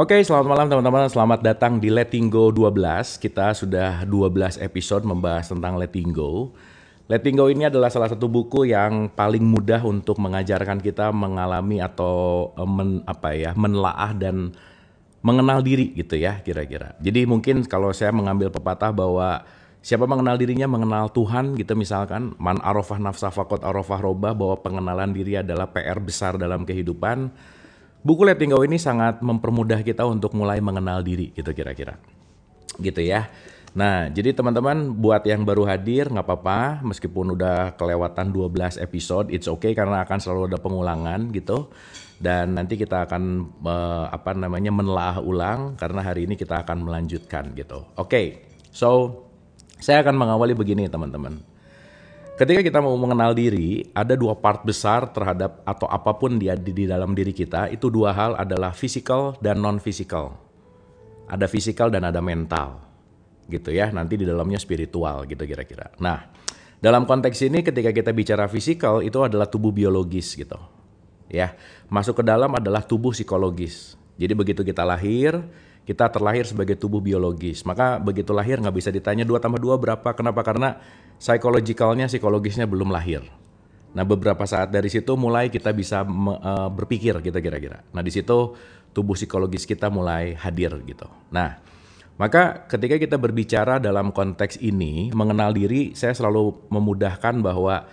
Oke, selamat malam teman-teman. Selamat datang di Letting Go 12. Kita sudah 12 episode membahas tentang Letting Go. Letting Go ini adalah salah satu buku yang paling mudah untuk mengajarkan kita mengalami atau menelaah dan mengenal diri gitu ya kira-kira. Jadi mungkin kalau saya mengambil pepatah bahwa siapa mengenal dirinya mengenal Tuhan gitu misalkan, man arafah nafsa faqad arafah robah, bahwa pengenalan diri adalah PR besar dalam kehidupan. Buku Letting Go ini sangat mempermudah kita untuk mulai mengenal diri gitu kira-kira. Gitu ya. Nah, jadi teman-teman buat yang baru hadir nggak apa-apa meskipun udah kelewatan 12 episode, it's okay karena akan selalu ada pengulangan gitu. Dan nanti kita akan menelaah ulang karena hari ini kita akan melanjutkan gitu. Oke. So, saya akan mengawali begini teman-teman. Ketika kita mau mengenal diri, ada dua part besar terhadap atau apapun di dalam diri kita, itu dua hal adalah physical dan non-physical. Ada physical dan ada mental, gitu ya. Nanti di dalamnya spiritual, gitu kira-kira. Nah, dalam konteks ini ketika kita bicara physical, itu adalah tubuh biologis, gitu. Ya, masuk ke dalam adalah tubuh psikologis. Jadi begitu kita lahir, kita terlahir sebagai tubuh biologis. Maka begitu lahir nggak bisa ditanya 2 tambah 2 berapa. Kenapa? Karena psikologisnya belum lahir. Nah beberapa saat dari situ mulai kita bisa berpikir gitu kira-kira. Nah di situ tubuh psikologis kita mulai hadir gitu. Nah maka ketika kita berbicara dalam konteks ini, mengenal diri, saya selalu memudahkan bahwa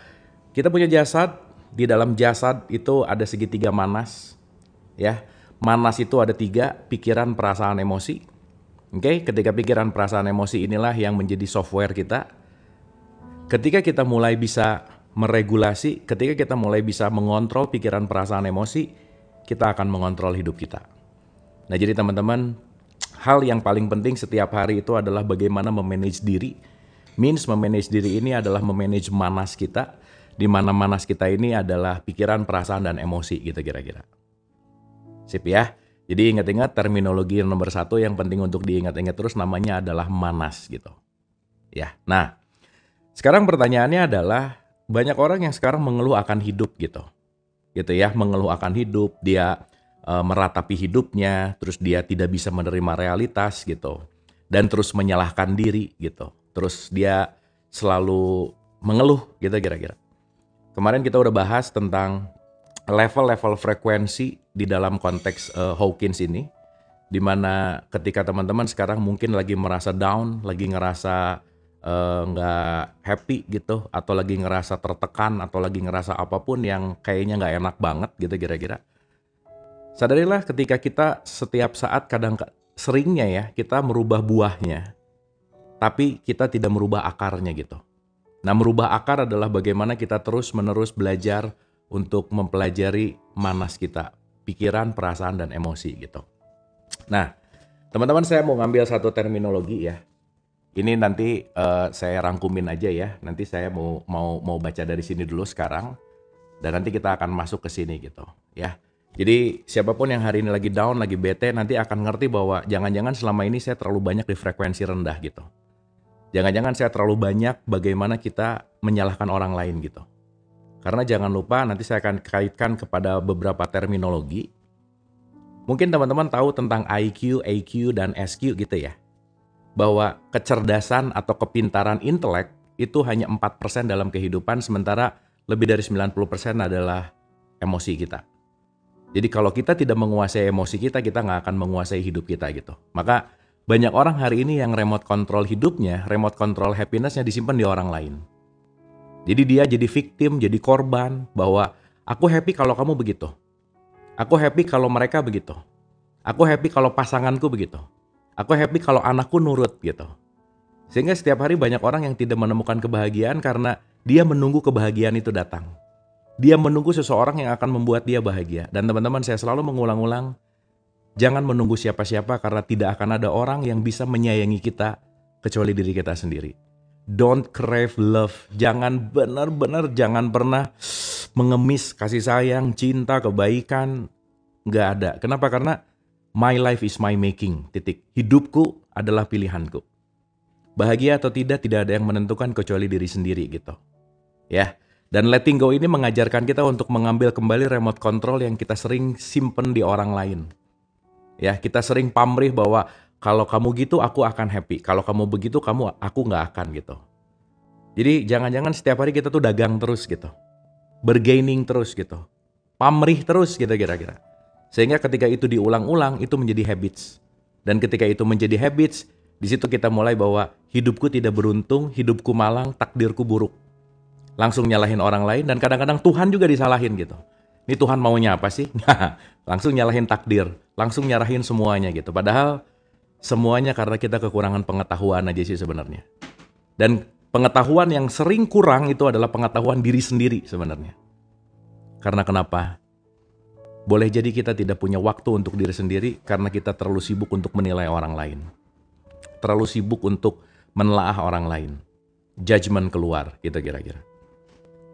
kita punya jasad, di dalam jasad itu ada segitiga manas, ya. Manas itu ada 3, pikiran, perasaan, emosi. Oke, ketika pikiran, perasaan, emosi inilah yang menjadi software kita. Ketika kita mulai bisa meregulasi, ketika kita mulai bisa mengontrol pikiran, perasaan, emosi, kita akan mengontrol hidup kita. Nah jadi teman-teman, hal yang paling penting setiap hari itu adalah bagaimana memanage diri. Means memanage diri ini adalah memanage manas kita, di mana manas kita ini adalah pikiran, perasaan, dan emosi gitu kira-kira. Sip ya. Jadi ingat-ingat terminologi nomor 1 yang penting untuk diingat-ingat terus namanya adalah manas gitu. Ya. Nah, sekarang pertanyaannya adalah banyak orang yang sekarang mengeluh akan hidup gitu. Gitu ya, mengeluh akan hidup, dia meratapi hidupnya, terus dia tidak bisa menerima realitas gitu. Dan terus menyalahkan diri gitu. Terus dia selalu mengeluh gitu kira-kira. Kemarin kita udah bahas tentang level-level frekuensi di dalam konteks Hawkins ini, di mana ketika teman-teman sekarang mungkin lagi merasa down, lagi ngerasa nggak happy gitu, atau lagi ngerasa tertekan, atau lagi ngerasa apapun yang kayaknya nggak enak banget gitu kira-kira. Sadarilah ketika kita setiap saat seringnya ya kita merubah buahnya, tapi kita tidak merubah akarnya gitu. Nah merubah akar adalah bagaimana kita terus-menerus belajar untuk mempelajari manas kita, pikiran, perasaan, dan emosi gitu. Nah, teman-teman saya mau ngambil satu terminologi ya. Ini nanti saya rangkumin aja ya. Nanti saya mau baca dari sini dulu sekarang, dan nanti kita akan masuk ke sini gitu ya. Jadi siapapun yang hari ini lagi down, lagi bete, nanti akan ngerti bahwa jangan-jangan selama ini saya terlalu banyak di frekuensi rendah gitu. Jangan-jangan saya terlalu banyak bagaimana kita menyalahkan orang lain gitu. Karena jangan lupa nanti saya akan kaitkan kepada beberapa terminologi. Mungkin teman-teman tahu tentang IQ, AQ, dan SQ gitu ya. Bahwa kecerdasan atau kepintaran intelek itu hanya 4% dalam kehidupan, sementara lebih dari 90% adalah emosi kita. Jadi kalau kita tidak menguasai emosi kita nggak akan menguasai hidup kita gitu. Maka banyak orang hari ini yang remote control hidupnya, remote control happiness-nya disimpan di orang lain. Jadi dia jadi victim, jadi korban bahwa aku happy kalau kamu begitu. Aku happy kalau mereka begitu. Aku happy kalau pasanganku begitu. Aku happy kalau anakku nurut gitu. Sehingga setiap hari banyak orang yang tidak menemukan kebahagiaan karena dia menunggu kebahagiaan itu datang. Dia menunggu seseorang yang akan membuat dia bahagia. Dan teman-teman saya selalu mengulang-ulang, jangan menunggu siapa-siapa karena tidak akan ada orang yang bisa menyayangi kita kecuali diri kita sendiri. Don't crave love. Jangan jangan pernah mengemis kasih sayang, cinta, kebaikan. Nggak ada. Kenapa? Karena my life is my making. Titik. Hidupku adalah pilihanku. Bahagia atau tidak ada yang menentukan kecuali diri sendiri gitu. Ya. Dan letting go ini mengajarkan kita untuk mengambil kembali remote control yang kita sering simpen di orang lain. Ya, kita sering pamrih bahwa kalau kamu gitu aku akan happy, kalau kamu begitu aku nggak akan gitu. Jadi jangan-jangan setiap hari kita tuh dagang terus gitu, bergaining terus gitu, pamrih terus gitu kira-kira. Sehingga ketika itu diulang-ulang itu menjadi habits. Dan ketika itu menjadi habits, di situ kita mulai bahwa hidupku tidak beruntung, hidupku malang, takdirku buruk. Langsung nyalahin orang lain dan kadang-kadang Tuhan juga disalahin gitu. Ini Tuhan maunya apa sih? Langsung nyalahin takdir, langsung nyarahin semuanya gitu. Padahal semuanya karena kita kekurangan pengetahuan aja sih sebenarnya. Dan pengetahuan yang sering kurang itu adalah pengetahuan diri sendiri sebenarnya. Karena kenapa? Boleh jadi kita tidak punya waktu untuk diri sendiri karena kita terlalu sibuk untuk menilai orang lain. Terlalu sibuk untuk menelaah orang lain. Judgment keluar gitu kira-kira.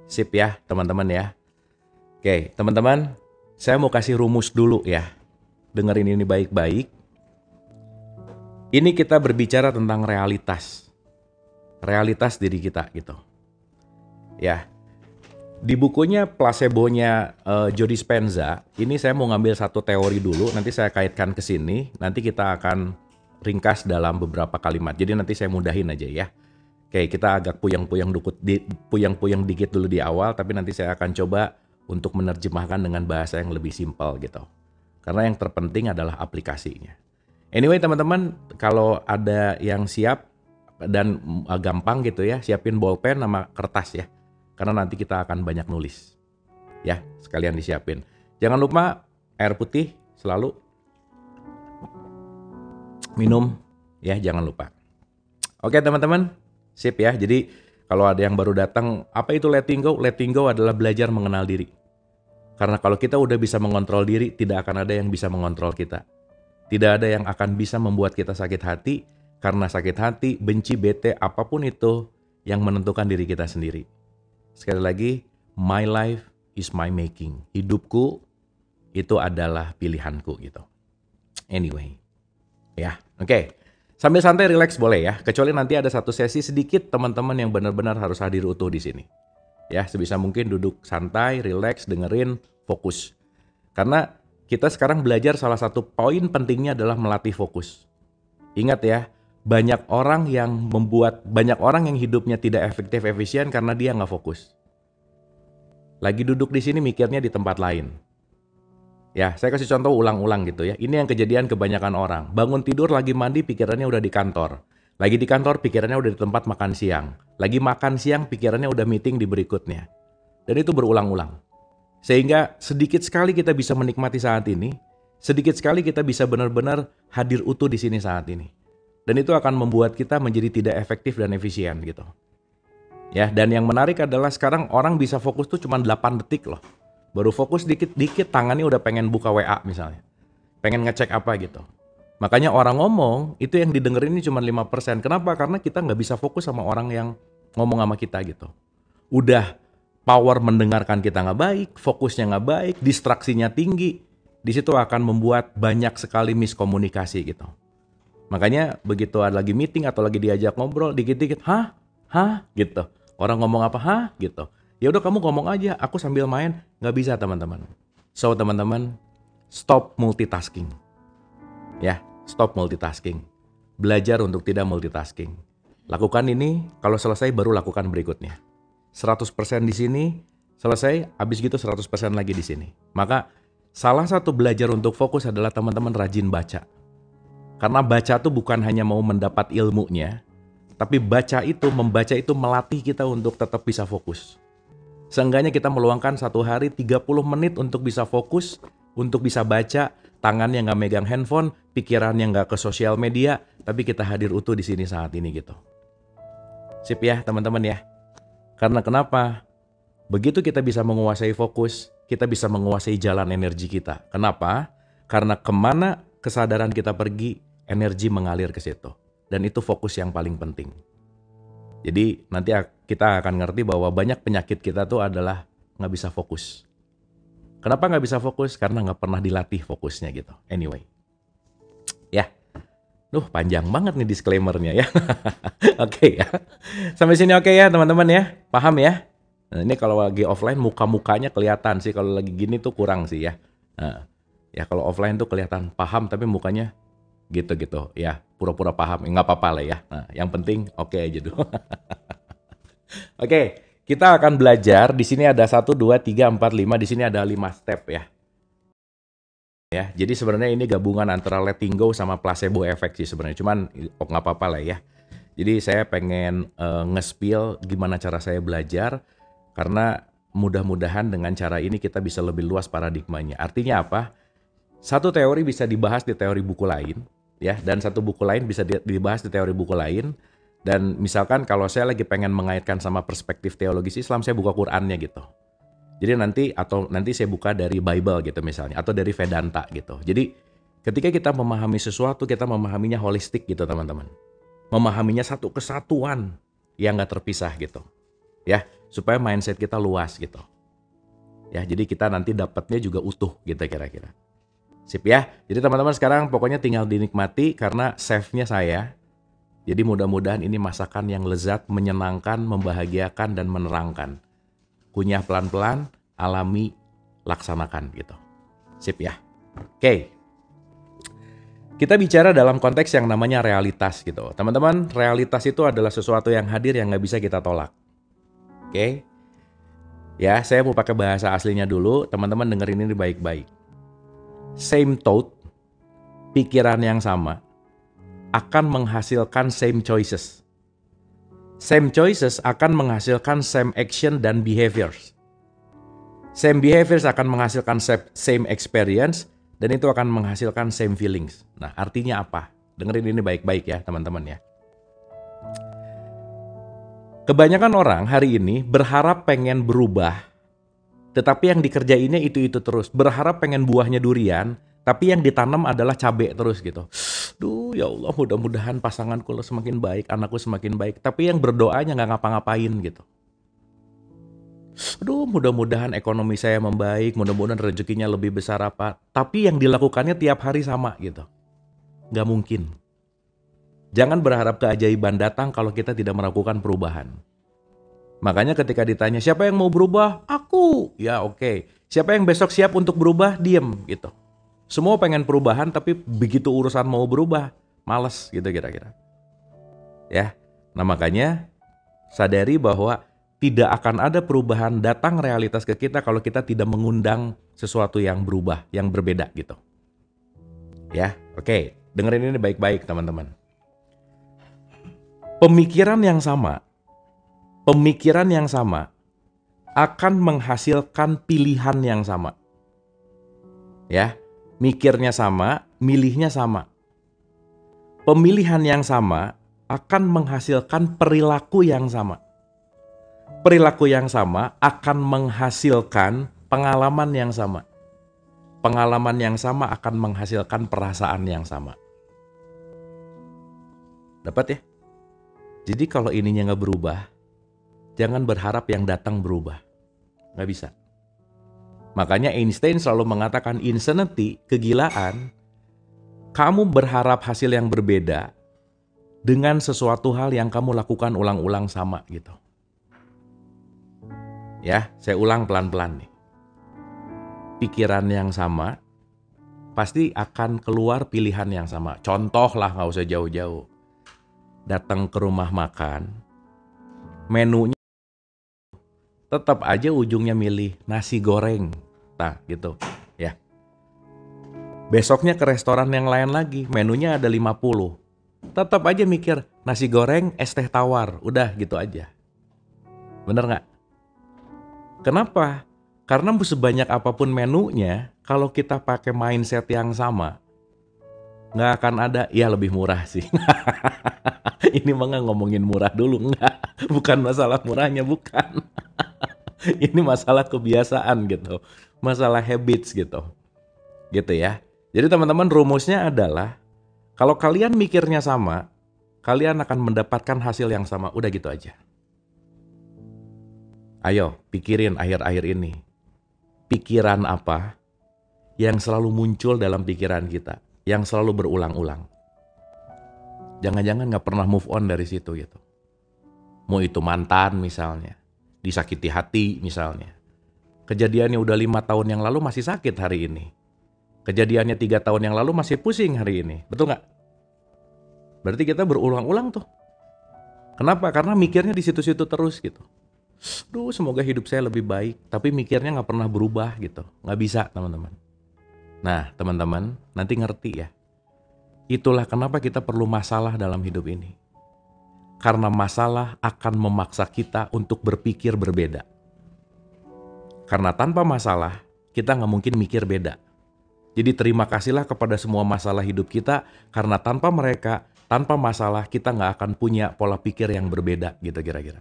Sip ya teman-teman ya. Oke teman-teman, saya mau kasih rumus dulu ya. Dengerin ini baik-baik. Ini kita berbicara tentang realitas. Realitas diri kita gitu. Ya. Di bukunya Placebo-nya Joe Dispenza, ini saya mau ngambil satu teori dulu, nanti saya kaitkan ke sini, nanti kita akan ringkas dalam beberapa kalimat. Jadi nanti saya mudahin aja ya. Oke, kita agak puyang-puyang dikit dulu di awal, tapi nanti saya akan coba untuk menerjemahkan dengan bahasa yang lebih simpel gitu. Karena yang terpenting adalah aplikasinya. Anyway teman-teman, kalau ada yang siap dan gampang gitu ya, siapin bolpen sama kertas ya. Karena nanti kita akan banyak nulis. Ya, sekalian disiapin. Jangan lupa air putih selalu. Minum ya, jangan lupa. Oke teman-teman, sip ya. Jadi kalau ada yang baru datang, apa itu letting go? Letting go adalah belajar mengenal diri. Karena kalau kita udah bisa mengontrol diri, tidak akan ada yang bisa mengontrol kita. Tidak ada yang akan bisa membuat kita sakit hati, karena sakit hati, benci, bete, apapun itu yang menentukan diri kita sendiri. Sekali lagi, my life is my making. Hidupku itu adalah pilihanku gitu. Anyway, ya, oke. Sambil santai relax boleh ya. Kecuali nanti ada satu sesi sedikit teman-teman yang benar-benar harus hadir utuh di sini. Ya, sebisa mungkin duduk santai, relax, dengerin, fokus. Karena kita sekarang belajar salah satu poin pentingnya adalah melatih fokus. Ingat ya, banyak orang yang hidupnya tidak efektif efisien karena dia nggak fokus. Lagi duduk di sini mikirnya di tempat lain. Ya, saya kasih contoh ulang-ulang gitu ya. Ini yang kejadian kebanyakan orang. Bangun tidur lagi mandi pikirannya udah di kantor. Lagi di kantor pikirannya udah di tempat makan siang. Lagi makan siang pikirannya udah meeting di berikutnya. Dan itu berulang-ulang. Sehingga sedikit sekali kita bisa menikmati saat ini. Sedikit sekali kita bisa benar-benar hadir utuh di sini saat ini. Dan itu akan membuat kita menjadi tidak efektif dan efisien gitu. Ya, dan yang menarik adalah sekarang orang bisa fokus tuh cuma 8 detik loh. Baru fokus dikit-dikit tangannya udah pengen buka WA misalnya. Pengen ngecek apa gitu. Makanya orang ngomong itu yang didengerin ini cuma 5%. Kenapa? Karena kita nggak bisa fokus sama orang yang ngomong sama kita gitu. Udah power mendengarkan kita nggak baik, fokusnya nggak baik, distraksinya tinggi. Di situ akan membuat banyak sekali miskomunikasi gitu. Makanya begitu ada lagi meeting atau lagi diajak ngobrol, dikit-dikit, hah gitu. Orang ngomong apa, hah gitu. Ya udah kamu ngomong aja, aku sambil main, nggak bisa teman-teman. So teman-teman, stop multitasking. Ya, stop multitasking. Belajar untuk tidak multitasking. Lakukan ini, kalau selesai baru lakukan berikutnya. 100% di sini, selesai, habis gitu 100% lagi di sini. Maka salah satu belajar untuk fokus adalah teman-teman rajin baca. Karena baca tuh bukan hanya mau mendapat ilmunya, tapi membaca itu melatih kita untuk tetap bisa fokus. Seenggaknya kita meluangkan satu hari 30 menit untuk bisa fokus, untuk bisa baca, tangannya nggak megang handphone, pikirannya nggak ke sosial media, tapi kita hadir utuh di sini saat ini gitu. Sip ya teman-teman ya. Karena kenapa? Begitu kita bisa menguasai fokus, kita bisa menguasai jalan energi kita. Kenapa? Karena kemana kesadaran kita pergi, energi mengalir ke situ. Dan itu fokus yang paling penting. Jadi nanti kita akan ngerti bahwa banyak penyakit kita tuh adalah nggak bisa fokus. Kenapa nggak bisa fokus? Karena nggak pernah dilatih fokusnya gitu. Anyway. Ya. Panjang banget nih disclaimer-nya ya. Oke ya. Sampai sini oke ya teman-teman ya. Paham ya? Nah, ini kalau lagi offline muka-mukanya kelihatan sih. Kalau lagi gini tuh kurang sih ya. Nah, Ya kalau offline tuh kelihatan paham tapi mukanya gitu-gitu. Ya pura-pura paham. Nggak apa-apa lah ya. Nah, yang penting oke aja dulu. Oke, kita akan belajar. Di sini ada 1, 2, 3, 4, 5. Di sini ada 5 step ya. Ya, jadi sebenarnya ini gabungan antara letting go sama placebo effect sih sebenarnya. Cuman nggak apa-apa lah ya. Jadi saya pengen nge-spill gimana cara saya belajar karena mudah-mudahan dengan cara ini kita bisa lebih luas paradigmanya. Artinya apa? Satu teori bisa dibahas di teori buku lain, ya, dan satu buku lain bisa dibahas di teori buku lain. Dan misalkan kalau saya lagi pengen mengaitkan sama perspektif teologis Islam, saya buka Qur'annya gitu. Jadi nanti saya buka dari Bible gitu misalnya, atau dari Vedanta gitu. Jadi ketika kita memahami sesuatu, kita memahaminya holistik gitu teman-teman. Memahaminya satu kesatuan yang nggak terpisah gitu, ya, supaya mindset kita luas gitu. Ya, jadi kita nanti dapatnya juga utuh gitu kira-kira. Sip ya. Jadi teman-teman sekarang pokoknya tinggal dinikmati karena save-nya saya. Jadi mudah-mudahan ini masakan yang lezat, menyenangkan, membahagiakan, dan menerangkan. Kunyah pelan-pelan, alami, laksanakan gitu. Sip ya. Oke. Kita bicara dalam konteks yang namanya realitas gitu. Teman-teman, realitas itu adalah sesuatu yang hadir yang nggak bisa kita tolak. Oke. Ya, saya mau pakai bahasa aslinya dulu. Teman-teman dengerin ini baik-baik. Same thought, pikiran yang sama, akan menghasilkan same choices. Same choices akan menghasilkan same action dan behaviors. Same behaviors akan menghasilkan same experience, dan itu akan menghasilkan same feelings. Nah, artinya apa? Dengerin ini baik-baik ya, teman-teman ya. Kebanyakan orang hari ini berharap pengen berubah, tetapi yang dikerjainnya itu-itu terus. Berharap pengen buahnya durian, tapi yang ditanam adalah cabai terus gitu. Duh, ya Allah, mudah-mudahan pasanganku semakin baik, anakku semakin baik. Tapi yang berdoanya nggak ngapa-ngapain gitu. Aduh, mudah-mudahan ekonomi saya membaik, mudah-mudahan rezekinya lebih besar apa. Tapi yang dilakukannya tiap hari sama gitu. Nggak mungkin. Jangan berharap keajaiban datang kalau kita tidak melakukan perubahan. Makanya ketika ditanya, siapa yang mau berubah? Aku. Ya oke. Siapa yang besok siap untuk berubah? Diem gitu. Semua pengen perubahan, tapi begitu urusan mau berubah, males gitu kira-kira. Ya, nah makanya sadari bahwa tidak akan ada perubahan datang realitas ke kita kalau kita tidak mengundang sesuatu yang berubah, yang berbeda gitu. Ya, oke. Dengerin ini baik-baik teman-teman. Pemikiran yang sama akan menghasilkan pilihan yang sama. Ya, mikirnya sama, milihnya sama. Pemilihan yang sama akan menghasilkan perilaku yang sama. Perilaku yang sama akan menghasilkan pengalaman yang sama. Pengalaman yang sama akan menghasilkan perasaan yang sama. Dapat ya? Jadi kalau ininya nggak berubah, jangan berharap yang datang berubah. Nggak bisa. Makanya Einstein selalu mengatakan insanity, kegilaan, kamu berharap hasil yang berbeda dengan sesuatu hal yang kamu lakukan ulang-ulang sama gitu. Ya, saya ulang pelan-pelan nih. Pikiran yang sama, pasti akan keluar pilihan yang sama. Contoh lah, nggak usah jauh-jauh. Datang ke rumah makan, menunya tetap aja ujungnya milih nasi goreng. Nah, gitu ya. Besoknya ke restoran yang lain lagi, menunya ada 50. Tetap aja mikir nasi goreng, es teh tawar, udah gitu aja. Bener nggak? Kenapa? Karena sebanyak apapun menunya, kalau kita pakai mindset yang sama, nggak akan ada, ya lebih murah sih. Ini mah nggak ngomongin murah dulu, nggak. Bukan masalah murahnya, bukan. Ini masalah kebiasaan gitu. Masalah habits gitu. Gitu ya. Jadi teman-teman rumusnya adalah, kalau kalian mikirnya sama, kalian akan mendapatkan hasil yang sama. Udah gitu aja. Ayo, pikirin akhir-akhir ini. Pikiran apa yang selalu muncul dalam pikiran kita? Yang selalu berulang-ulang. Jangan-jangan gak pernah move on dari situ gitu. Mau itu mantan misalnya. Disakiti hati misalnya. Kejadiannya udah 5 tahun yang lalu masih sakit hari ini. Kejadiannya 3 tahun yang lalu masih pusing hari ini. Betul nggak? Berarti kita berulang-ulang tuh. Kenapa? Karena mikirnya di situ-situ terus gitu. Duh, semoga hidup saya lebih baik. Tapi mikirnya nggak pernah berubah gitu. Nggak bisa, teman-teman. Nah, teman-teman, nanti ngerti ya. Itulah kenapa kita perlu masalah dalam hidup ini. Karena masalah akan memaksa kita untuk berpikir berbeda. Karena tanpa masalah, kita nggak mungkin mikir beda. Jadi terima kasihlah kepada semua masalah hidup kita, karena tanpa mereka, tanpa masalah, kita nggak akan punya pola pikir yang berbeda gitu kira-kira.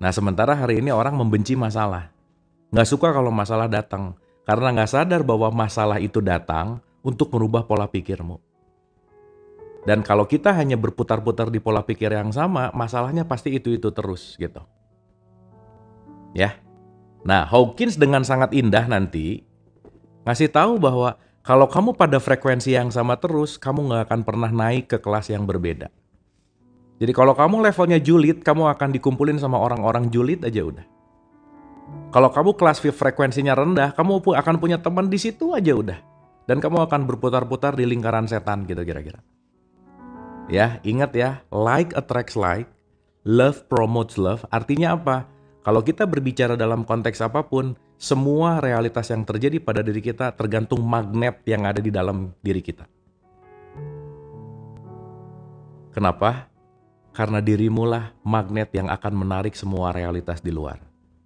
Nah, sementara hari ini orang membenci masalah. Nggak suka kalau masalah datang, karena nggak sadar bahwa masalah itu datang untuk merubah pola pikirmu. Dan kalau kita hanya berputar-putar di pola pikir yang sama, masalahnya pasti itu-itu terus gitu. Ya. Nah, Hawkins dengan sangat indah nanti ngasih tahu bahwa kalau kamu pada frekuensi yang sama terus, kamu nggak akan pernah naik ke kelas yang berbeda. Jadi kalau kamu levelnya julid, kamu akan dikumpulin sama orang-orang julid aja udah. Kalau kamu kelas frekuensinya rendah, kamu akan punya teman di situ aja udah. Dan kamu akan berputar-putar di lingkaran setan gitu kira-kira. Ya, ingat ya, like attracts like, love promotes love. Artinya apa? Kalau kita berbicara dalam konteks apapun, semua realitas yang terjadi pada diri kita tergantung magnet yang ada di dalam diri kita. Kenapa? Karena dirimulah magnet yang akan menarik semua realitas di luar.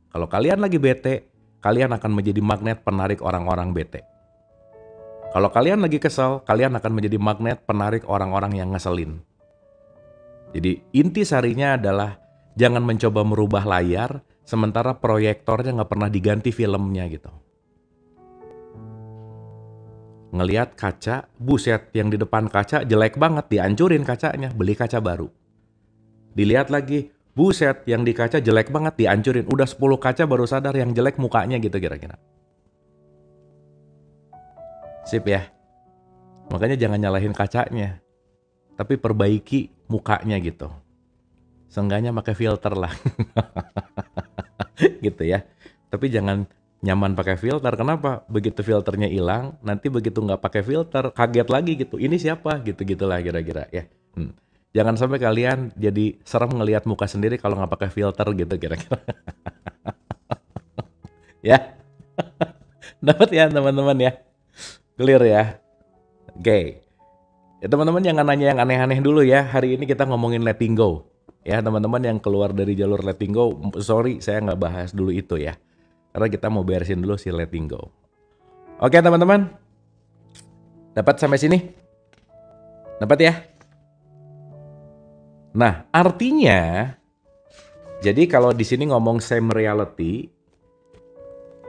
Kalau kalian lagi bete, kalian akan menjadi magnet penarik orang-orang bete. Kalau kalian lagi kesel, kalian akan menjadi magnet penarik orang-orang yang ngeselin. Jadi inti sarinya adalah jangan mencoba merubah layar, sementara proyektornya nggak pernah diganti filmnya gitu. Ngelihat kaca, buset, yang di depan kaca jelek banget, dihancurin kacanya, beli kaca baru. Dilihat lagi, buset, yang di kaca jelek banget, dihancurin. Udah 10 kaca baru sadar yang jelek mukanya gitu kira-kira. Sip ya. Makanya jangan nyalahin kacanya, tapi perbaiki mukanya gitu. Seenggaknya pakai filter lah. Gitu ya. Tapi jangan nyaman pakai filter. Kenapa? Begitu filternya hilang, nanti begitu nggak pakai filter, kaget lagi gitu. Ini siapa? Gitu-gitulah kira-kira ya. Jangan sampai kalian jadi serem ngelihat muka sendiri kalau nggak pakai filter gitu kira-kira. Ya. Dapat ya teman-teman ya. Clear ya. Oke. Ya teman-teman jangan nanya yang aneh-aneh dulu ya. Hari ini kita ngomongin letting go. Ya teman-teman yang keluar dari jalur letting go, sorry saya nggak bahas dulu itu ya. Karena kita mau beresin dulu si letting go. Oke teman-teman. Dapat sampai sini? Dapat ya? Nah artinya, jadi kalau di sini ngomong same reality,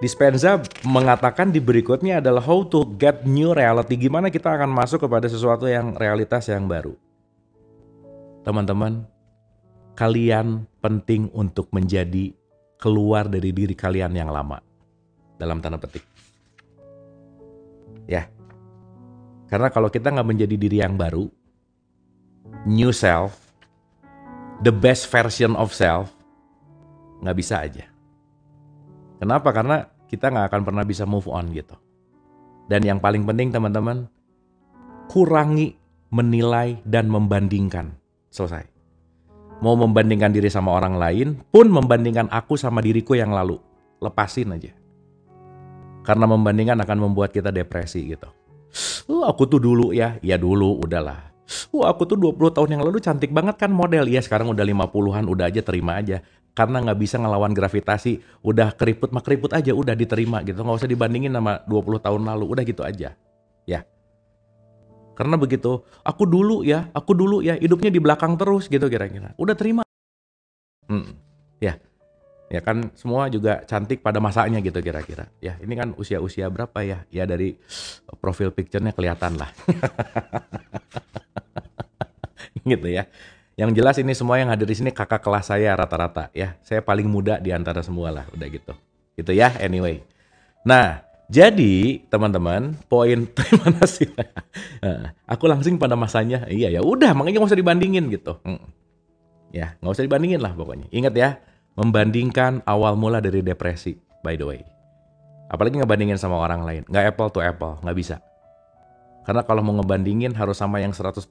Dispenza mengatakan di berikutnya adalah how to get new reality. Gimana kita akan masuk kepada sesuatu yang realitas yang baru. Teman-teman, kalian penting untuk menjadi keluar dari diri kalian yang lama. Dalam tanda petik. Ya. Karena kalau kita nggak menjadi diri yang baru, new self, the best version of self, nggak bisa aja. Kenapa? Karena kita nggak akan pernah bisa move on gitu. Dan yang paling penting teman-teman, kurangi menilai dan membandingkan. Selesai. Mau membandingkan diri sama orang lain, pun membandingkan aku sama diriku yang lalu. Lepasin aja. Karena membandingkan akan membuat kita depresi gitu. Aku tuh dulu ya dulu udahlah. Aku tuh 20 tahun yang lalu cantik banget kan model. Ya sekarang udah 50-an, udah aja terima aja. Karena nggak bisa ngelawan gravitasi, udah keriput mah keriput aja, udah diterima gitu. Nggak usah dibandingin sama 20 tahun lalu, udah gitu aja. Ya. Karena begitu, aku dulu ya, hidupnya di belakang terus gitu kira-kira. Udah terima. Ya. Ya kan semua juga cantik pada masanya gitu kira-kira. Ya ini kan usia-usia berapa ya? Ya dari profil picture-nya kelihatan lah. Gitu ya. Yang jelas ini semua yang hadir di sini kakak kelas saya rata-rata ya. Saya paling muda di antara semua lah, udah gitu. Gitu ya, anyway. Nah, jadi teman-teman, poin terima kasih. Aku langsing pada masanya. Iya ya, udah makanya nggak usah dibandingin gitu. Ya, nggak usah dibandingin lah pokoknya. Ingat ya, membandingkan awal mula dari depresi, by the way. Apalagi ngebandingin sama orang lain. Nggak apple to apple, nggak bisa. Karena kalau mau ngebandingin harus sama yang 100%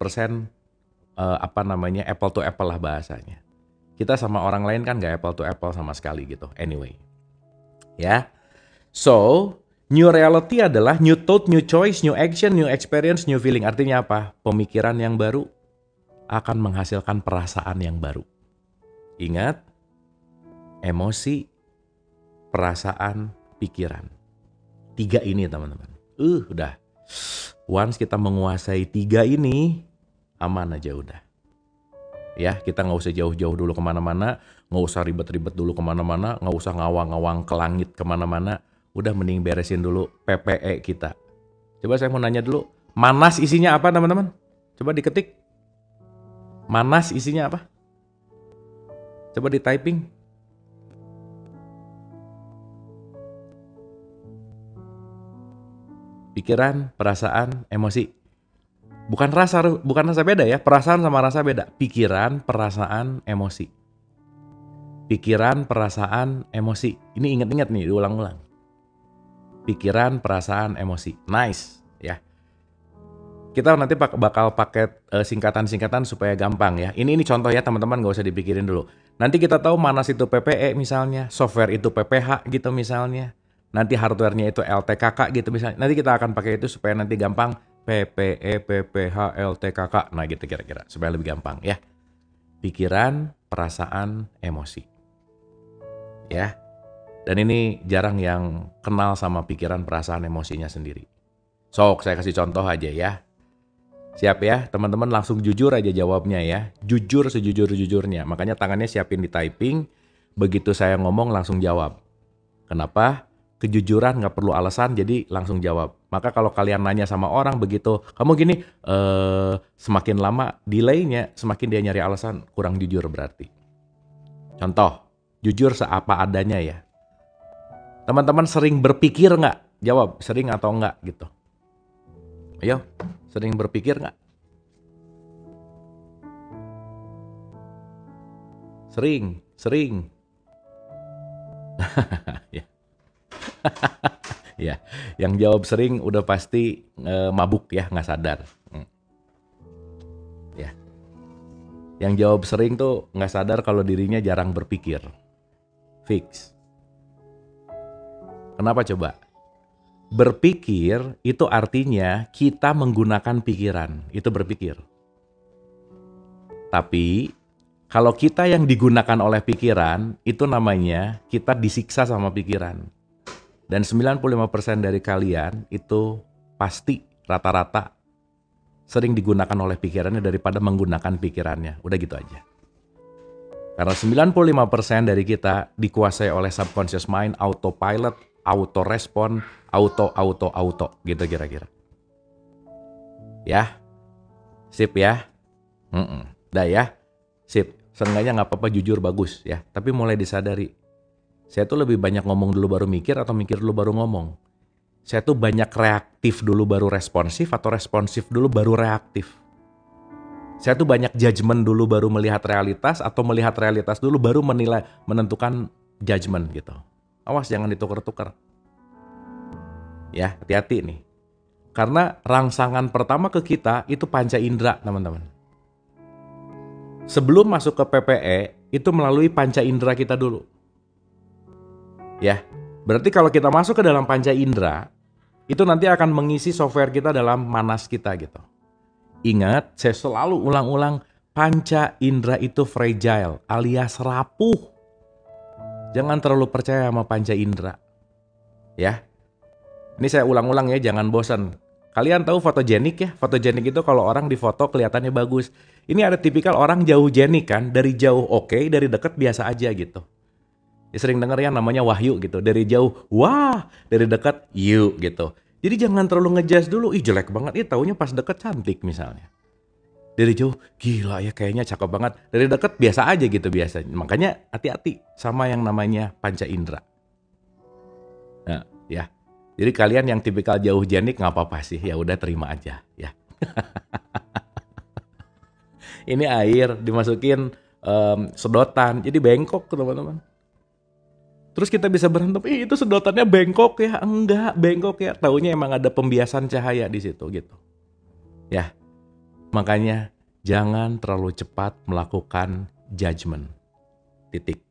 apple to apple lah bahasanya. Kita sama orang lain kan nggak apple to apple sama sekali gitu. Anyway. Ya. So, new reality adalah new thought, new choice, new action, new experience, new feeling. Artinya apa? Pemikiran yang baru akan menghasilkan perasaan yang baru. Ingat, emosi, perasaan, pikiran. 3 ini teman-teman. Udah. Once kita menguasai 3 ini, aman aja udah. Ya, kita nggak usah jauh-jauh dulu kemana-mana, nggak usah ribet-ribet dulu kemana-mana, nggak usah ngawang-ngawang ke langit kemana-mana. Udah mending beresin dulu PPE kita. Coba saya mau nanya dulu, Manas isinya apa teman-teman? Coba diketik. Manas isinya apa? Coba di typing. Pikiran, perasaan, emosi. Bukan rasa beda ya. Perasaan sama rasa beda. Pikiran, perasaan, emosi. Pikiran, perasaan, emosi. Ini ingat-ingat nih, diulang-ulang. Pikiran, perasaan, emosi. Nice, ya. Kita nanti bakal pakai singkatan-singkatan supaya gampang ya. Ini contoh ya teman-teman, nggak usah dipikirin dulu. Nanti kita tahu Manas itu PPE misalnya, software itu PPH gitu misalnya. Nanti hardware-nya itu LTKK gitu misalnya. Nanti kita akan pakai itu supaya nanti gampang PPE, PPH, LTKK. Nah gitu kira-kira, supaya lebih gampang ya. Pikiran, perasaan, emosi. Ya. Dan ini jarang yang kenal sama pikiran, perasaan, emosinya sendiri. Sok, saya kasih contoh aja ya. Siap ya, teman-teman langsung jujur aja jawabnya ya. Jujur sejujur-jujurnya. Makanya tangannya siapin di typing. Begitu saya ngomong langsung jawab. Kenapa? Kejujuran nggak perlu alasan, jadi langsung jawab. Maka kalau kalian nanya sama orang begitu, kamu gini, semakin lama delaynya, semakin dia nyari alasan, kurang jujur berarti. Contoh, jujur seapa adanya ya. Teman-teman sering berpikir nggak? Jawab, sering atau enggak gitu. Ayo, sering berpikir nggak? Sering. Ya. Ya, yang jawab sering udah pasti mabuk ya, nggak sadar. Ya, yang jawab sering tuh nggak sadar kalau dirinya jarang berpikir. Fix. Kenapa coba? Berpikir itu artinya kita menggunakan pikiran, itu berpikir. Tapi kalau kita yang digunakan oleh pikiran, itu namanya kita disiksa sama pikiran. Dan 95% dari kalian itu pasti rata-rata sering digunakan oleh pikirannya daripada menggunakan pikirannya. Udah gitu aja. Karena 95% dari kita dikuasai oleh subconscious mind, autopilot, auto respon, auto gitu kira-kira. Ya. Sip ya. Dah ya. Sip. Seenggaknya nggak apa-apa jujur bagus ya. Tapi mulai disadari. Saya tuh lebih banyak ngomong dulu baru mikir atau mikir dulu baru ngomong. Saya tuh banyak reaktif dulu baru responsif atau responsif dulu baru reaktif. Saya tuh banyak judgement dulu baru melihat realitas atau melihat realitas dulu baru menentukan judgement gitu. Awas jangan ditukar-tukar. Ya, hati-hati nih. Karena rangsangan pertama ke kita itu panca indera, teman-teman. Sebelum masuk ke PPE, itu melalui panca indera kita dulu. Ya, berarti kalau kita masuk ke dalam panca indera, itu nanti akan mengisi software kita dalam manas kita gitu. Ingat, saya selalu ulang-ulang, panca indera itu fragile alias rapuh. Jangan terlalu percaya sama panca indera. Ya. Ini saya ulang-ulang ya, jangan bosan. Kalian tahu fotogenik ya? Fotogenik itu kalau orang difoto kelihatannya bagus. Ini ada tipikal orang jauh genik kan, dari jauh oke, dari dekat biasa aja gitu. Ya, sering denger ya namanya wahyu gitu. Dari jauh, wah. Dari dekat, you gitu. Jadi jangan terlalu ngejudge dulu. Ih jelek banget. Taunya pas deket cantik misalnya. Dari jauh, gila ya kayaknya cakep banget. Dari dekat biasa aja gitu biasanya. Makanya hati-hati sama yang namanya panca indera. Nah, ya. Jadi kalian yang tipikal jauh genik nggak apa-apa sih. Ya udah terima aja ya. Ini air dimasukin sedotan. Jadi bengkok teman-teman. Terus kita bisa berantem, ih itu sedotannya bengkok ya, enggak bengkok ya. Taunya emang ada pembiasan cahaya di situ gitu. Ya, makanya jangan terlalu cepat melakukan judgment. Titik.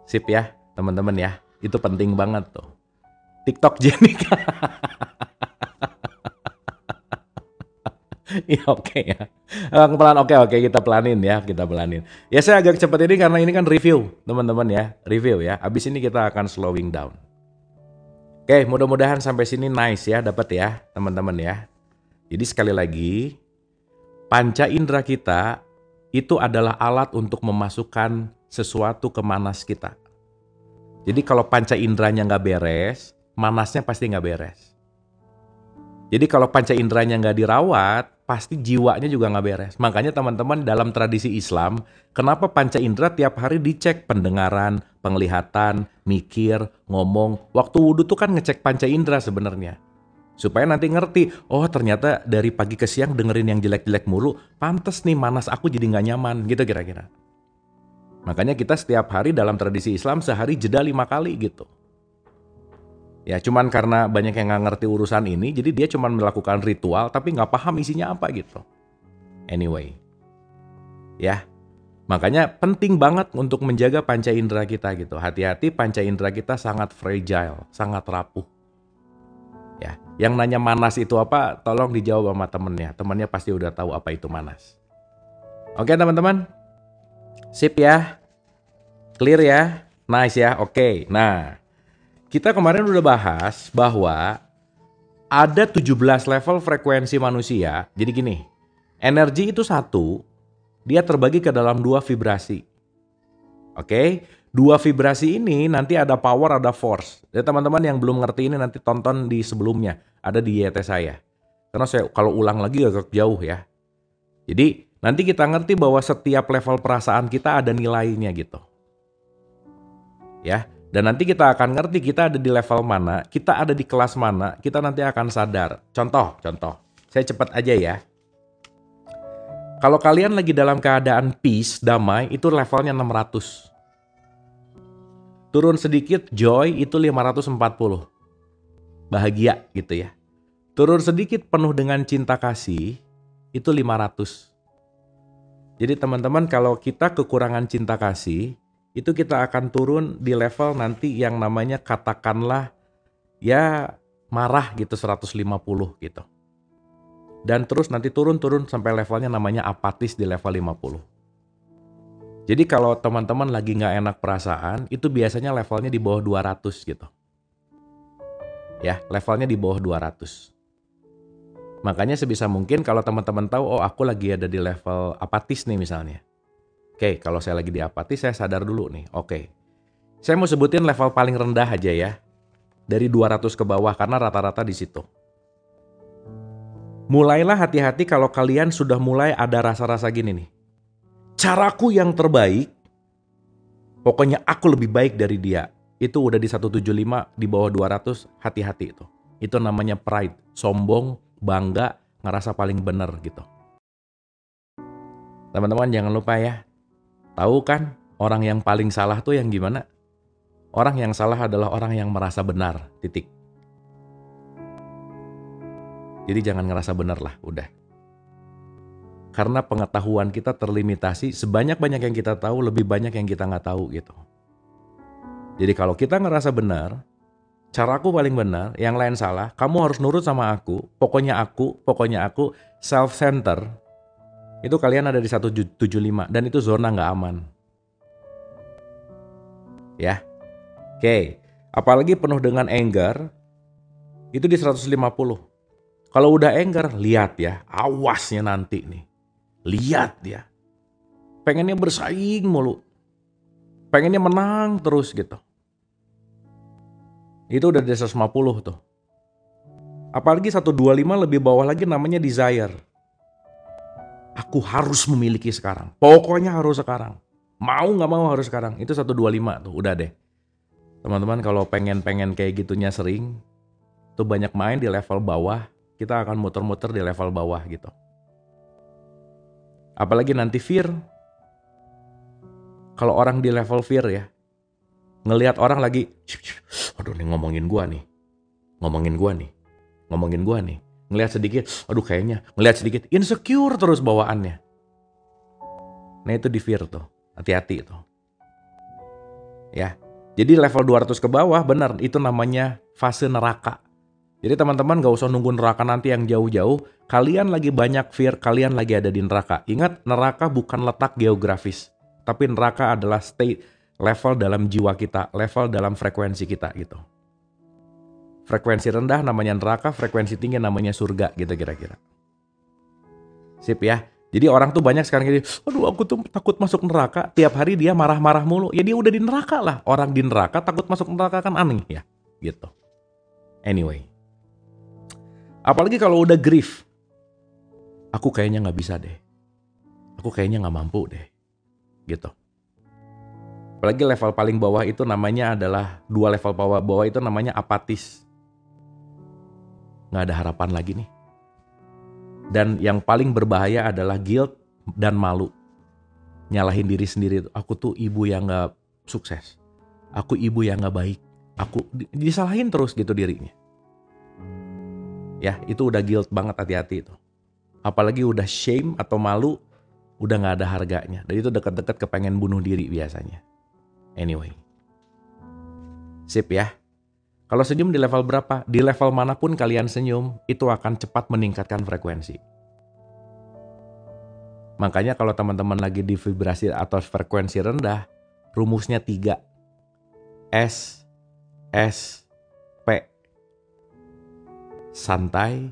Sip ya, teman-teman ya. Itu penting banget tuh. TikTok Jenika. Iya oke ya. Pelan oke kita pelanin ya, kita pelanin. Ya saya agak cepat ini karena ini kan review, teman-teman ya. Review ya. Habis ini kita akan slowing down. Oke, mudah-mudahan sampai sini nice ya, dapat ya, teman-teman ya. Jadi sekali lagi, panca indera kita itu adalah alat untuk memasukkan sesuatu ke manas kita. Jadi kalau panca inderanya nggak beres, manasnya pasti nggak beres. Jadi kalau panca inderanya nggak dirawat, pasti jiwanya juga nggak beres. Makanya teman-teman dalam tradisi Islam, kenapa panca indera tiap hari dicek pendengaran, penglihatan, mikir, ngomong. Waktu wudhu tuh kan ngecek panca indera sebenarnya. Supaya nanti ngerti, oh ternyata dari pagi ke siang dengerin yang jelek-jelek mulu, pantes nih manas aku jadi nggak nyaman, gitu kira-kira. Makanya kita setiap hari dalam tradisi Islam sehari jeda 5 kali gitu. Ya cuman karena banyak yang nggak ngerti urusan ini, jadi dia cuman melakukan ritual tapi nggak paham isinya apa gitu. Anyway, ya makanya penting banget untuk menjaga panca indera kita gitu. Hati-hati panca indera kita sangat fragile, sangat rapuh. Ya, yang nanya manas itu apa, tolong dijawab sama temennya. Temennya pasti udah tahu apa itu manas. Oke teman-teman, sip ya, clear ya, nice ya, oke. Nah, kita kemarin udah bahas bahwa ada 17 level frekuensi manusia. Jadi gini, energi itu satu, dia terbagi ke dalam 2 vibrasi. Oke, 2 vibrasi ini nanti ada power, ada force. Jadi teman-teman yang belum ngerti ini nanti tonton di sebelumnya, ada di YT saya. Karena saya kalau ulang lagi agak jauh ya. Jadi nanti kita ngerti bahwa setiap level perasaan kita ada nilainya gitu. Ya, dan nanti kita akan ngerti kita ada di level mana, kita ada di kelas mana, kita nanti akan sadar. Contoh, saya cepat aja ya. Kalau kalian lagi dalam keadaan peace, damai, itu levelnya 600. Turun sedikit, joy, itu 540. Bahagia gitu ya. Turun sedikit, penuh dengan cinta kasih, itu 500. Jadi teman-teman kalau kita kekurangan cinta kasih, itu kita akan turun di level nanti yang namanya katakanlah ya marah gitu 150 gitu. Dan terus nanti turun sampai levelnya namanya apatis di level 50. Jadi kalau teman-teman lagi nggak enak perasaan, itu biasanya levelnya di bawah 200 gitu. Ya, levelnya di bawah 200. Makanya sebisa mungkin kalau teman-teman tahu, oh aku lagi ada di level apatis nih misalnya. Oke, kalau saya lagi di apatis, saya sadar dulu nih. Oke, saya mau sebutin level paling rendah aja ya. Dari 200 ke bawah, karena rata-rata di situ. Mulailah hati-hati kalau kalian sudah mulai ada rasa-rasa gini nih. Caraku yang terbaik, pokoknya aku lebih baik dari dia. Itu udah di 175, di bawah 200, hati-hati itu. Itu namanya pride, sombong, bangga, ngerasa paling bener gitu. Teman-teman jangan lupa ya, tahu kan orang yang paling salah tuh yang gimana? Orang yang salah adalah orang yang merasa benar, titik. Jadi jangan ngerasa benar lah, udah. Karena pengetahuan kita terlimitasi, sebanyak-banyak yang kita tahu, lebih banyak yang kita nggak tahu gitu. Jadi kalau kita ngerasa benar, caraku paling benar, yang lain salah, kamu harus nurut sama aku, pokoknya aku, self-center, itu kalian ada di 175, dan itu zona nggak aman. Ya, oke. Apalagi penuh dengan anger, itu di 150. Kalau udah anger, lihat ya, awasnya nanti nih. Lihat ya. Pengennya bersaing mulu. Pengennya menang terus gitu. Itu udah di 150 tuh. Apalagi 125 lebih bawah lagi namanya desire. Aku harus memiliki sekarang. Pokoknya harus sekarang. Mau gak mau harus sekarang. Itu 125 tuh, udah deh. Teman-teman kalau pengen kayak gitunya sering, tuh banyak main di level bawah, kita akan muter-muter di level bawah gitu. Apalagi nanti fear. Kalau orang di level fear ya, Ngelihat orang lagi, aduh nih ngomongin gua nih. Ngomongin gua nih. Ngomongin gua nih. Ngelihat sedikit, aduh kayaknya. Ngelihat sedikit, insecure terus bawaannya. Nah itu di fear tuh. Hati-hati tuh. Ya. Jadi level 200 ke bawah benar itu namanya fase neraka. Jadi teman-teman gak usah nunggu neraka nanti yang jauh-jauh. Kalian lagi banyak fear, kalian lagi ada di neraka. Ingat, neraka bukan letak geografis. Tapi neraka adalah state, level dalam jiwa kita, level dalam frekuensi kita gitu. Frekuensi rendah namanya neraka, frekuensi tinggi namanya surga gitu kira-kira. Sip ya. Jadi orang tuh banyak sekarang gini, aduh aku tuh takut masuk neraka, tiap hari dia marah-marah mulu. Ya dia udah di neraka lah. Orang di neraka takut masuk neraka kan aneh ya. Gitu. Anyway. Apalagi kalau udah grief. Aku kayaknya gak bisa deh. Aku kayaknya gak mampu deh. Gitu. Apalagi level paling bawah itu namanya adalah, 2 level bawah itu namanya apatis. Gak ada harapan lagi nih. Dan yang paling berbahaya adalah guilt dan malu. Nyalahin diri sendiri. Aku tuh ibu yang gak sukses. Aku ibu yang gak baik. Aku disalahin terus gitu dirinya. Ya itu udah guilt banget, hati-hati itu. Apalagi udah shame atau malu, udah gak ada harganya. Dan itu deket-deket kepengen bunuh diri biasanya. Anyway. Sip ya. Kalau senyum di level berapa? Di level manapun kalian senyum, itu akan cepat meningkatkan frekuensi. Makanya kalau teman-teman lagi di vibrasi atau frekuensi rendah, rumusnya 3. S, S, P. Santai,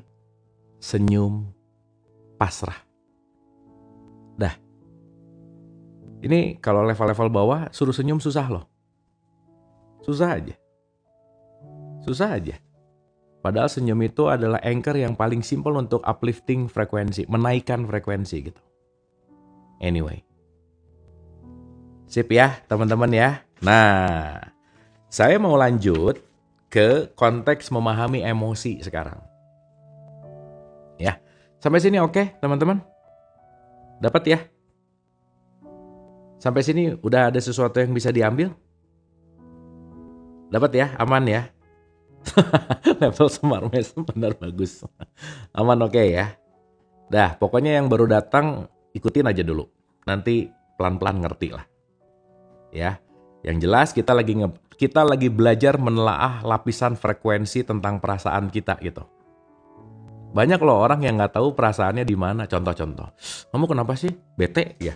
senyum, pasrah. Dah. Ini kalau level-level bawah suruh senyum susah loh. Susah aja. Susah aja. Padahal senyum itu adalah anchor yang paling simple untuk uplifting frekuensi, menaikkan frekuensi gitu. Anyway. Sip ya teman-teman ya. Nah, saya mau lanjut ke konteks memahami emosi sekarang. Ya, sampai sini oke teman-teman? Dapat ya? Sampai sini udah ada sesuatu yang bisa diambil? Dapat ya? Aman ya? Level Semar Mes benar bagus. Aman oke ya. Dah, pokoknya yang baru datang ikutin aja dulu. Nanti pelan-pelan ngerti lah. Ya. Yang jelas kita lagi belajar menelaah lapisan frekuensi tentang perasaan kita gitu. Banyak loh orang yang nggak tahu perasaannya di mana. Contoh-contoh. Kamu kenapa sih? Bete ya?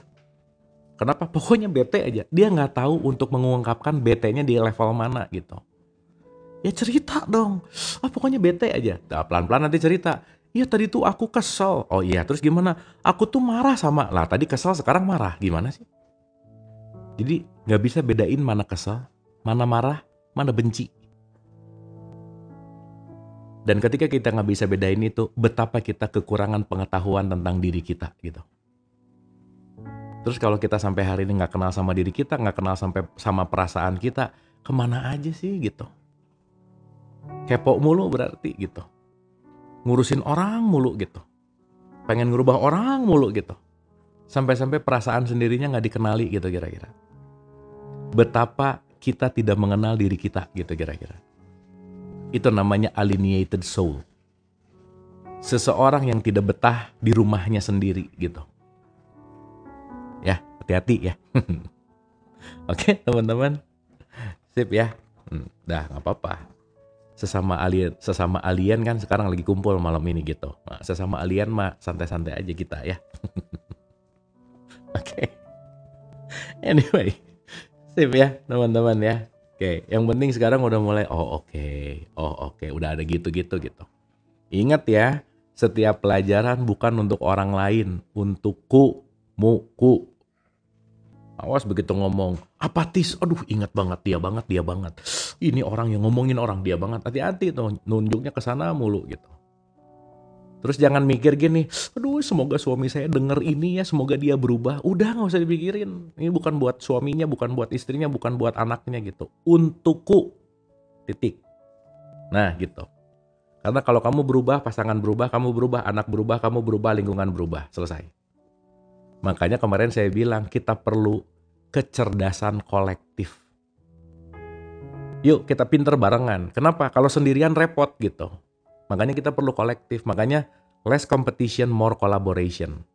Kenapa? Pokoknya bete aja. Dia nggak tahu untuk mengungkapkan bete-nya di level mana gitu. Ya cerita dong. Pokoknya bete aja. Nah, pelan-pelan nanti cerita. Iya tadi tuh aku kesel. Oh iya terus gimana? Aku tuh marah sama. Lah tadi kesel sekarang marah. Gimana sih? Jadi gak bisa bedain mana kesel, mana marah, mana benci. Dan ketika kita gak bisa bedain itu, betapa kita kekurangan pengetahuan tentang diri kita gitu. Terus kalau kita sampai hari ini gak kenal sama diri kita, gak kenal sampai sama perasaan kita, kemana aja sih gitu. Kepo mulu berarti gitu. Ngurusin orang mulu gitu. Pengen ngerubah orang mulu gitu. Sampai-sampai perasaan sendirinya gak dikenali gitu kira-kira. Betapa kita tidak mengenal diri kita gitu kira-kira. Itu namanya alienated soul. Seseorang yang tidak betah di rumahnya sendiri gitu. Ya, hati-hati ya. Oke teman-teman. Sip ya. Dah gak apa-apa. Sesama alien kan sekarang lagi kumpul malam ini gitu. Nah, sesama alien mah santai-santai aja kita ya. Oke. Anyway, sip ya teman-teman ya. Oke, yang penting sekarang udah mulai oke, udah ada gitu-gitu gitu. Ingat ya, setiap pelajaran bukan untuk orang lain, untukku, muku. Awas begitu ngomong, apatis, aduh ingat banget, dia banget. Ini orang yang ngomongin orang, dia banget. Hati-hati tuh, nunjuknya ke sana mulu gitu. Terus jangan mikir gini, aduh semoga suami saya denger ini ya, semoga dia berubah. Udah gak usah dipikirin, ini bukan buat suaminya, bukan buat istrinya, bukan buat anaknya gitu. Untukku, titik. Nah gitu. Karena kalau kamu berubah, pasangan berubah, kamu berubah, anak berubah, kamu berubah, lingkungan berubah. Selesai. Makanya kemarin saya bilang kita perlu kecerdasan kolektif. Yuk kita pinter barengan. Kenapa? Kalau sendirian repot gitu. Makanya kita perlu kolektif. Makanya less competition, more collaboration.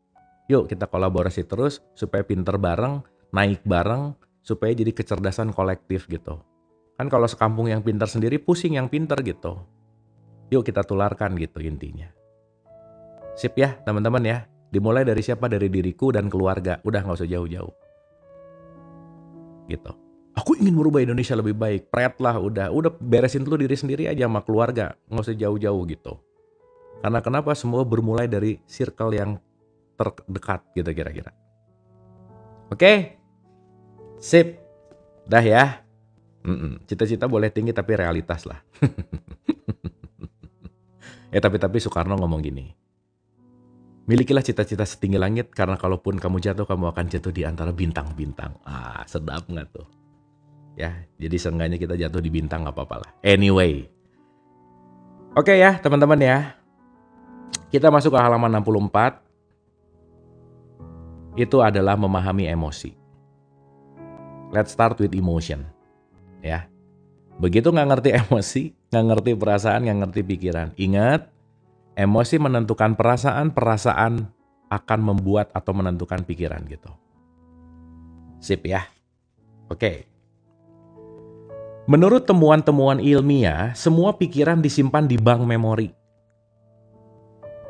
Yuk kita kolaborasi terus supaya pinter bareng, naik bareng, supaya jadi kecerdasan kolektif gitu. Kan kalau sekampung yang pinter sendiri, pusing yang pinter gitu. Yuk kita tularkan gitu intinya. Sip ya teman-teman ya. Dimulai dari siapa? Dari diriku dan keluarga. Udah gak usah jauh-jauh. Gitu. Aku ingin merubah Indonesia lebih baik. Pret lah udah beresin dulu diri sendiri aja sama keluarga. Gak usah jauh-jauh gitu. Karena kenapa? Semua bermulai dari circle yang terdekat gitu kira-kira. Oke? Sip. Dah ya. Cita-cita boleh tinggi tapi realitas lah. Tapi Soekarno ngomong gini. Milikilah cita-cita setinggi langit karena kalaupun kamu jatuh, kamu akan jatuh di antara bintang-bintang. Sedap nggak tuh? Ya, jadi seenggaknya kita jatuh di bintang nggak apa-apa lah. Anyway. Oke ya teman-teman ya. Kita masuk ke halaman 64. Itu adalah memahami emosi. Let's start with emotion. Ya. Begitu nggak ngerti emosi, nggak ngerti perasaan, nggak ngerti pikiran. Ingat, emosi menentukan perasaan, perasaan akan membuat atau menentukan pikiran gitu. Sip ya. Oke. Menurut temuan-temuan ilmiah, semua pikiran disimpan di bank memori.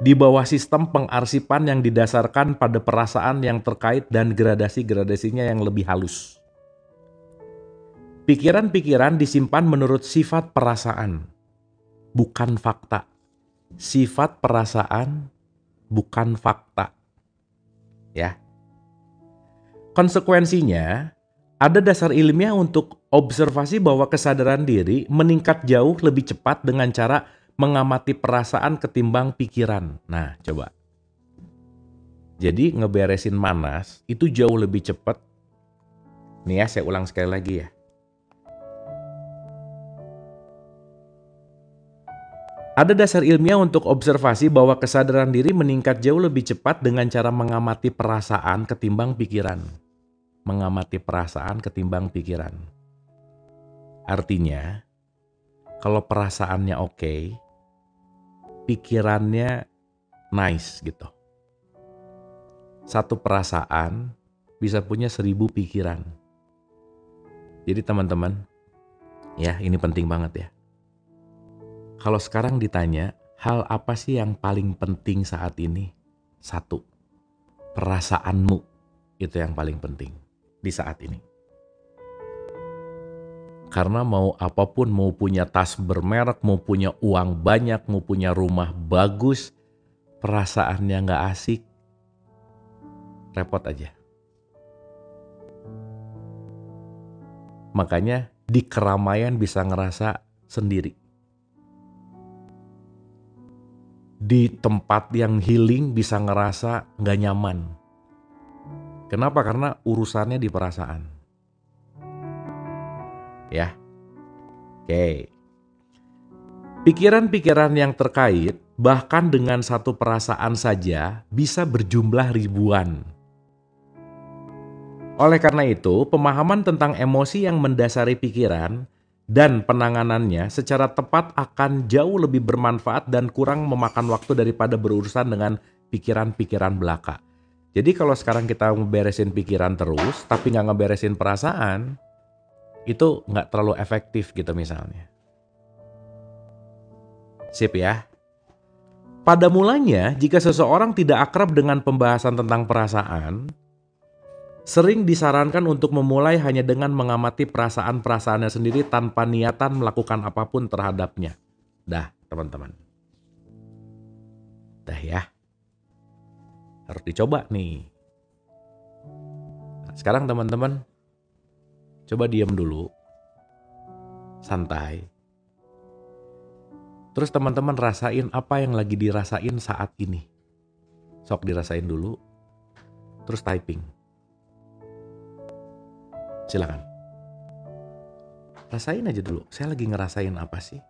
Di bawah sistem pengarsipan yang didasarkan pada perasaan yang terkait dan gradasi-gradasinya yang lebih halus. Pikiran-pikiran disimpan menurut sifat perasaan, bukan fakta. Sifat perasaan, bukan fakta. Ya. Konsekuensinya, ada dasar ilmiah untuk observasi bahwa kesadaran diri meningkat jauh lebih cepat dengan cara mengamati perasaan ketimbang pikiran. Nah, coba. Jadi ngeberesin manas itu jauh lebih cepat. Nih ya, saya ulang sekali lagi ya. Ada dasar ilmiah untuk observasi bahwa kesadaran diri meningkat jauh lebih cepat dengan cara mengamati perasaan ketimbang pikiran. Mengamati perasaan ketimbang pikiran. Artinya, kalau perasaannya oke, pikirannya nice gitu. Satu perasaan bisa punya 1000 pikiran. Jadi teman-teman, ya ini penting banget ya. Kalau sekarang ditanya, hal apa sih yang paling penting saat ini? 1, perasaanmu. Itu yang paling penting di saat ini. Karena mau apapun, mau punya tas bermerek, mau punya uang banyak, mau punya rumah bagus, perasaannya nggak asik, repot aja. Makanya di keramaian bisa ngerasa sendiri. Di tempat yang healing bisa ngerasa nggak nyaman. Kenapa? Karena urusannya di perasaan. Ya. Oke. Pikiran-pikiran yang terkait bahkan dengan satu perasaan saja bisa berjumlah ribuan. Oleh karena itu, pemahaman tentang emosi yang mendasari pikiran dan penanganannya secara tepat akan jauh lebih bermanfaat dan kurang memakan waktu daripada berurusan dengan pikiran-pikiran belaka. Jadi kalau sekarang kita ngeberesin pikiran terus, tapi nggak ngeberesin perasaan, itu nggak terlalu efektif gitu misalnya. Sip ya. Pada mulanya, jika seseorang tidak akrab dengan pembahasan tentang perasaan, sering disarankan untuk memulai hanya dengan mengamati perasaan-perasaannya sendiri tanpa niatan melakukan apapun terhadapnya. Dah, teman-teman. Dah ya. Harus dicoba nih. Nah, sekarang teman-teman, coba diam dulu. Santai. Terus teman-teman rasain apa yang lagi dirasain saat ini. Sok dirasain dulu. Terus typing. Silakan. Rasain aja dulu, saya lagi ngerasain apa sih?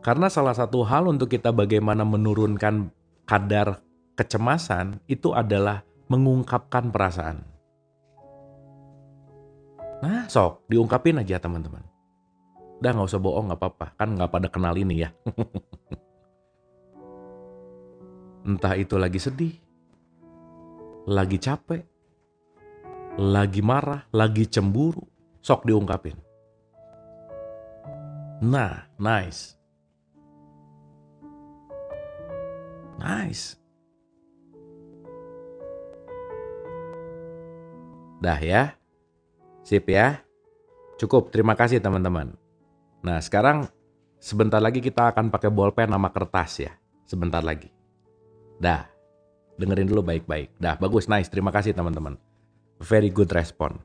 Karena salah satu hal untuk kita bagaimana menurunkan kadar kecemasan itu adalah mengungkapkan perasaan. Nah, sok diungkapin aja teman-teman. Udah nggak usah bohong, nggak apa-apa. Kan nggak pada kenal ini ya. Entah itu lagi sedih, lagi capek, lagi marah, lagi cemburu, sok diungkapin. Nah, nice. Nice. Dah ya. Sip ya. Cukup, terima kasih teman-teman. Nah, sekarang sebentar lagi kita akan pakai bolpen sama kertas ya. Sebentar lagi. Dah. Dengerin dulu baik-baik. Dah, bagus, nice. Terima kasih teman-teman. Very good respon.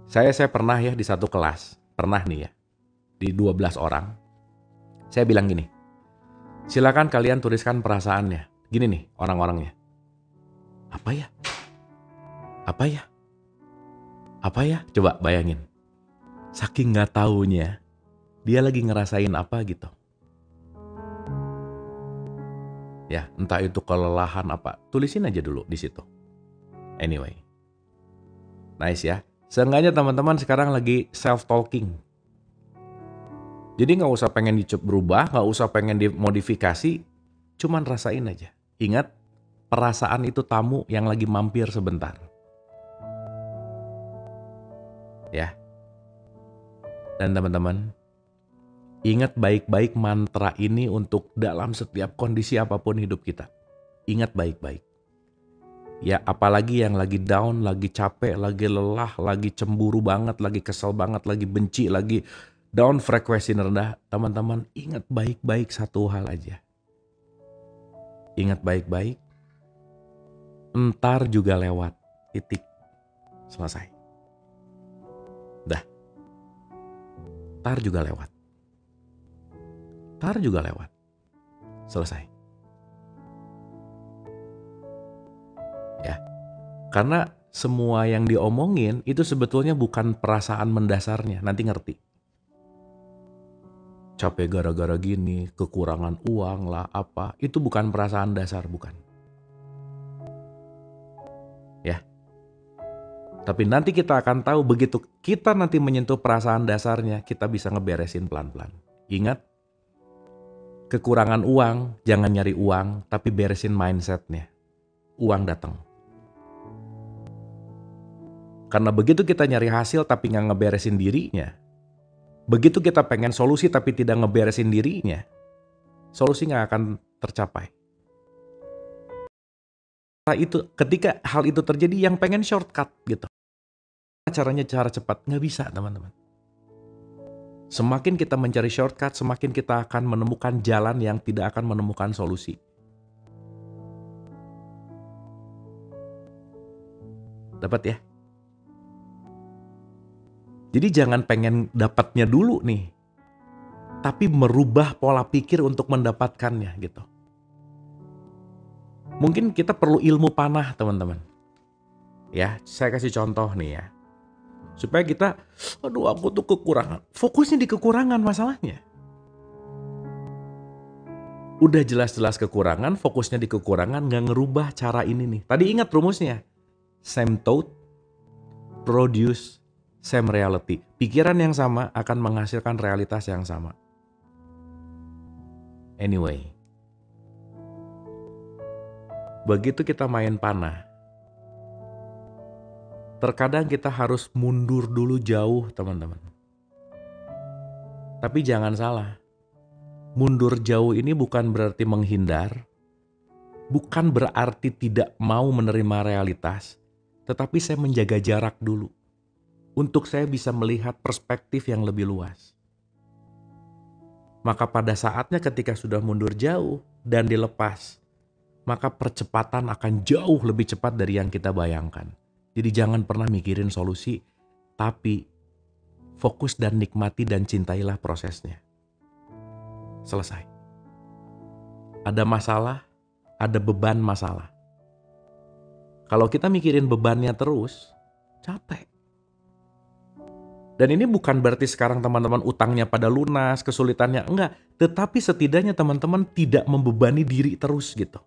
Saya pernah ya di satu kelas. Pernah nih ya. Di 12 orang. Saya bilang gini. Silakan kalian tuliskan perasaannya. Gini nih orang-orangnya. Apa ya? Apa ya? Apa ya? Coba bayangin. Saking gak taunya, dia lagi ngerasain apa gitu. Ya, entah itu kelelahan apa. Tulisin aja dulu di situ. Anyway. Nice ya. Seenggaknya teman-teman sekarang lagi self-talking. Jadi gak usah pengen berubah, gak usah pengen dimodifikasi, cuman rasain aja. Ingat, perasaan itu tamu yang lagi mampir sebentar. Ya. Dan teman-teman, ingat baik-baik mantra ini untuk dalam setiap kondisi apapun hidup kita. Ingat baik-baik. Ya, apalagi yang lagi down, lagi capek, lagi lelah, lagi cemburu banget, lagi kesel banget, lagi benci, lagi down frekuensi rendah, teman-teman ingat baik-baik satu hal aja. Ingat baik-baik, entar juga lewat, titik, selesai. Dah, entar juga lewat. Entar juga lewat, selesai. Ya, karena semua yang diomongin itu sebetulnya bukan perasaan mendasarnya, nanti ngerti. Capek gara-gara gini, kekurangan uang lah, apa. Itu bukan perasaan dasar, bukan. Ya. Tapi nanti kita akan tahu begitu kita nanti menyentuh perasaan dasarnya, kita bisa ngeberesin pelan-pelan. Ingat, kekurangan uang, jangan nyari uang, tapi beresin mindsetnya. Uang datang. Karena begitu kita nyari hasil tapi nggak ngeberesin dirinya, begitu kita pengen solusi tapi tidak ngeberesin dirinya, solusi nggak akan tercapai. Ketika hal itu terjadi, yang pengen shortcut gitu. Caranya cara cepat, nggak bisa teman-teman. Semakin kita mencari shortcut, semakin kita akan menemukan jalan yang tidak akan menemukan solusi. Dapat ya? Jadi jangan pengen dapatnya dulu nih, tapi merubah pola pikir untuk mendapatkannya gitu. Mungkin kita perlu ilmu panah teman-teman. Ya, saya kasih contoh nih ya. Supaya kita, aduh aku tuh kekurangan. Fokusnya di kekurangan masalahnya. Udah jelas-jelas kekurangan, fokusnya di kekurangan, gak ngerubah cara ini nih. Tadi ingat rumusnya. Same thought, produce same reality. Pikiran yang sama akan menghasilkan realitas yang sama. Anyway. Begitu kita main panah, terkadang kita harus mundur dulu jauh teman-teman. Tapi jangan salah. Mundur jauh ini bukan berarti menghindar. Bukan berarti tidak mau menerima realitas. Tetapi saya menjaga jarak dulu. Untuk saya bisa melihat perspektif yang lebih luas. Maka pada saatnya ketika sudah mundur jauh dan dilepas, maka percepatan akan jauh lebih cepat dari yang kita bayangkan. Jadi jangan pernah mikirin solusi, tapi fokus dan nikmati dan cintailah prosesnya. Selesai. Ada masalah, ada beban masalah. Kalau kita mikirin bebannya terus, capek. Dan ini bukan berarti sekarang teman-teman utangnya pada lunas, kesulitannya enggak. Tetapi setidaknya teman-teman tidak membebani diri terus gitu.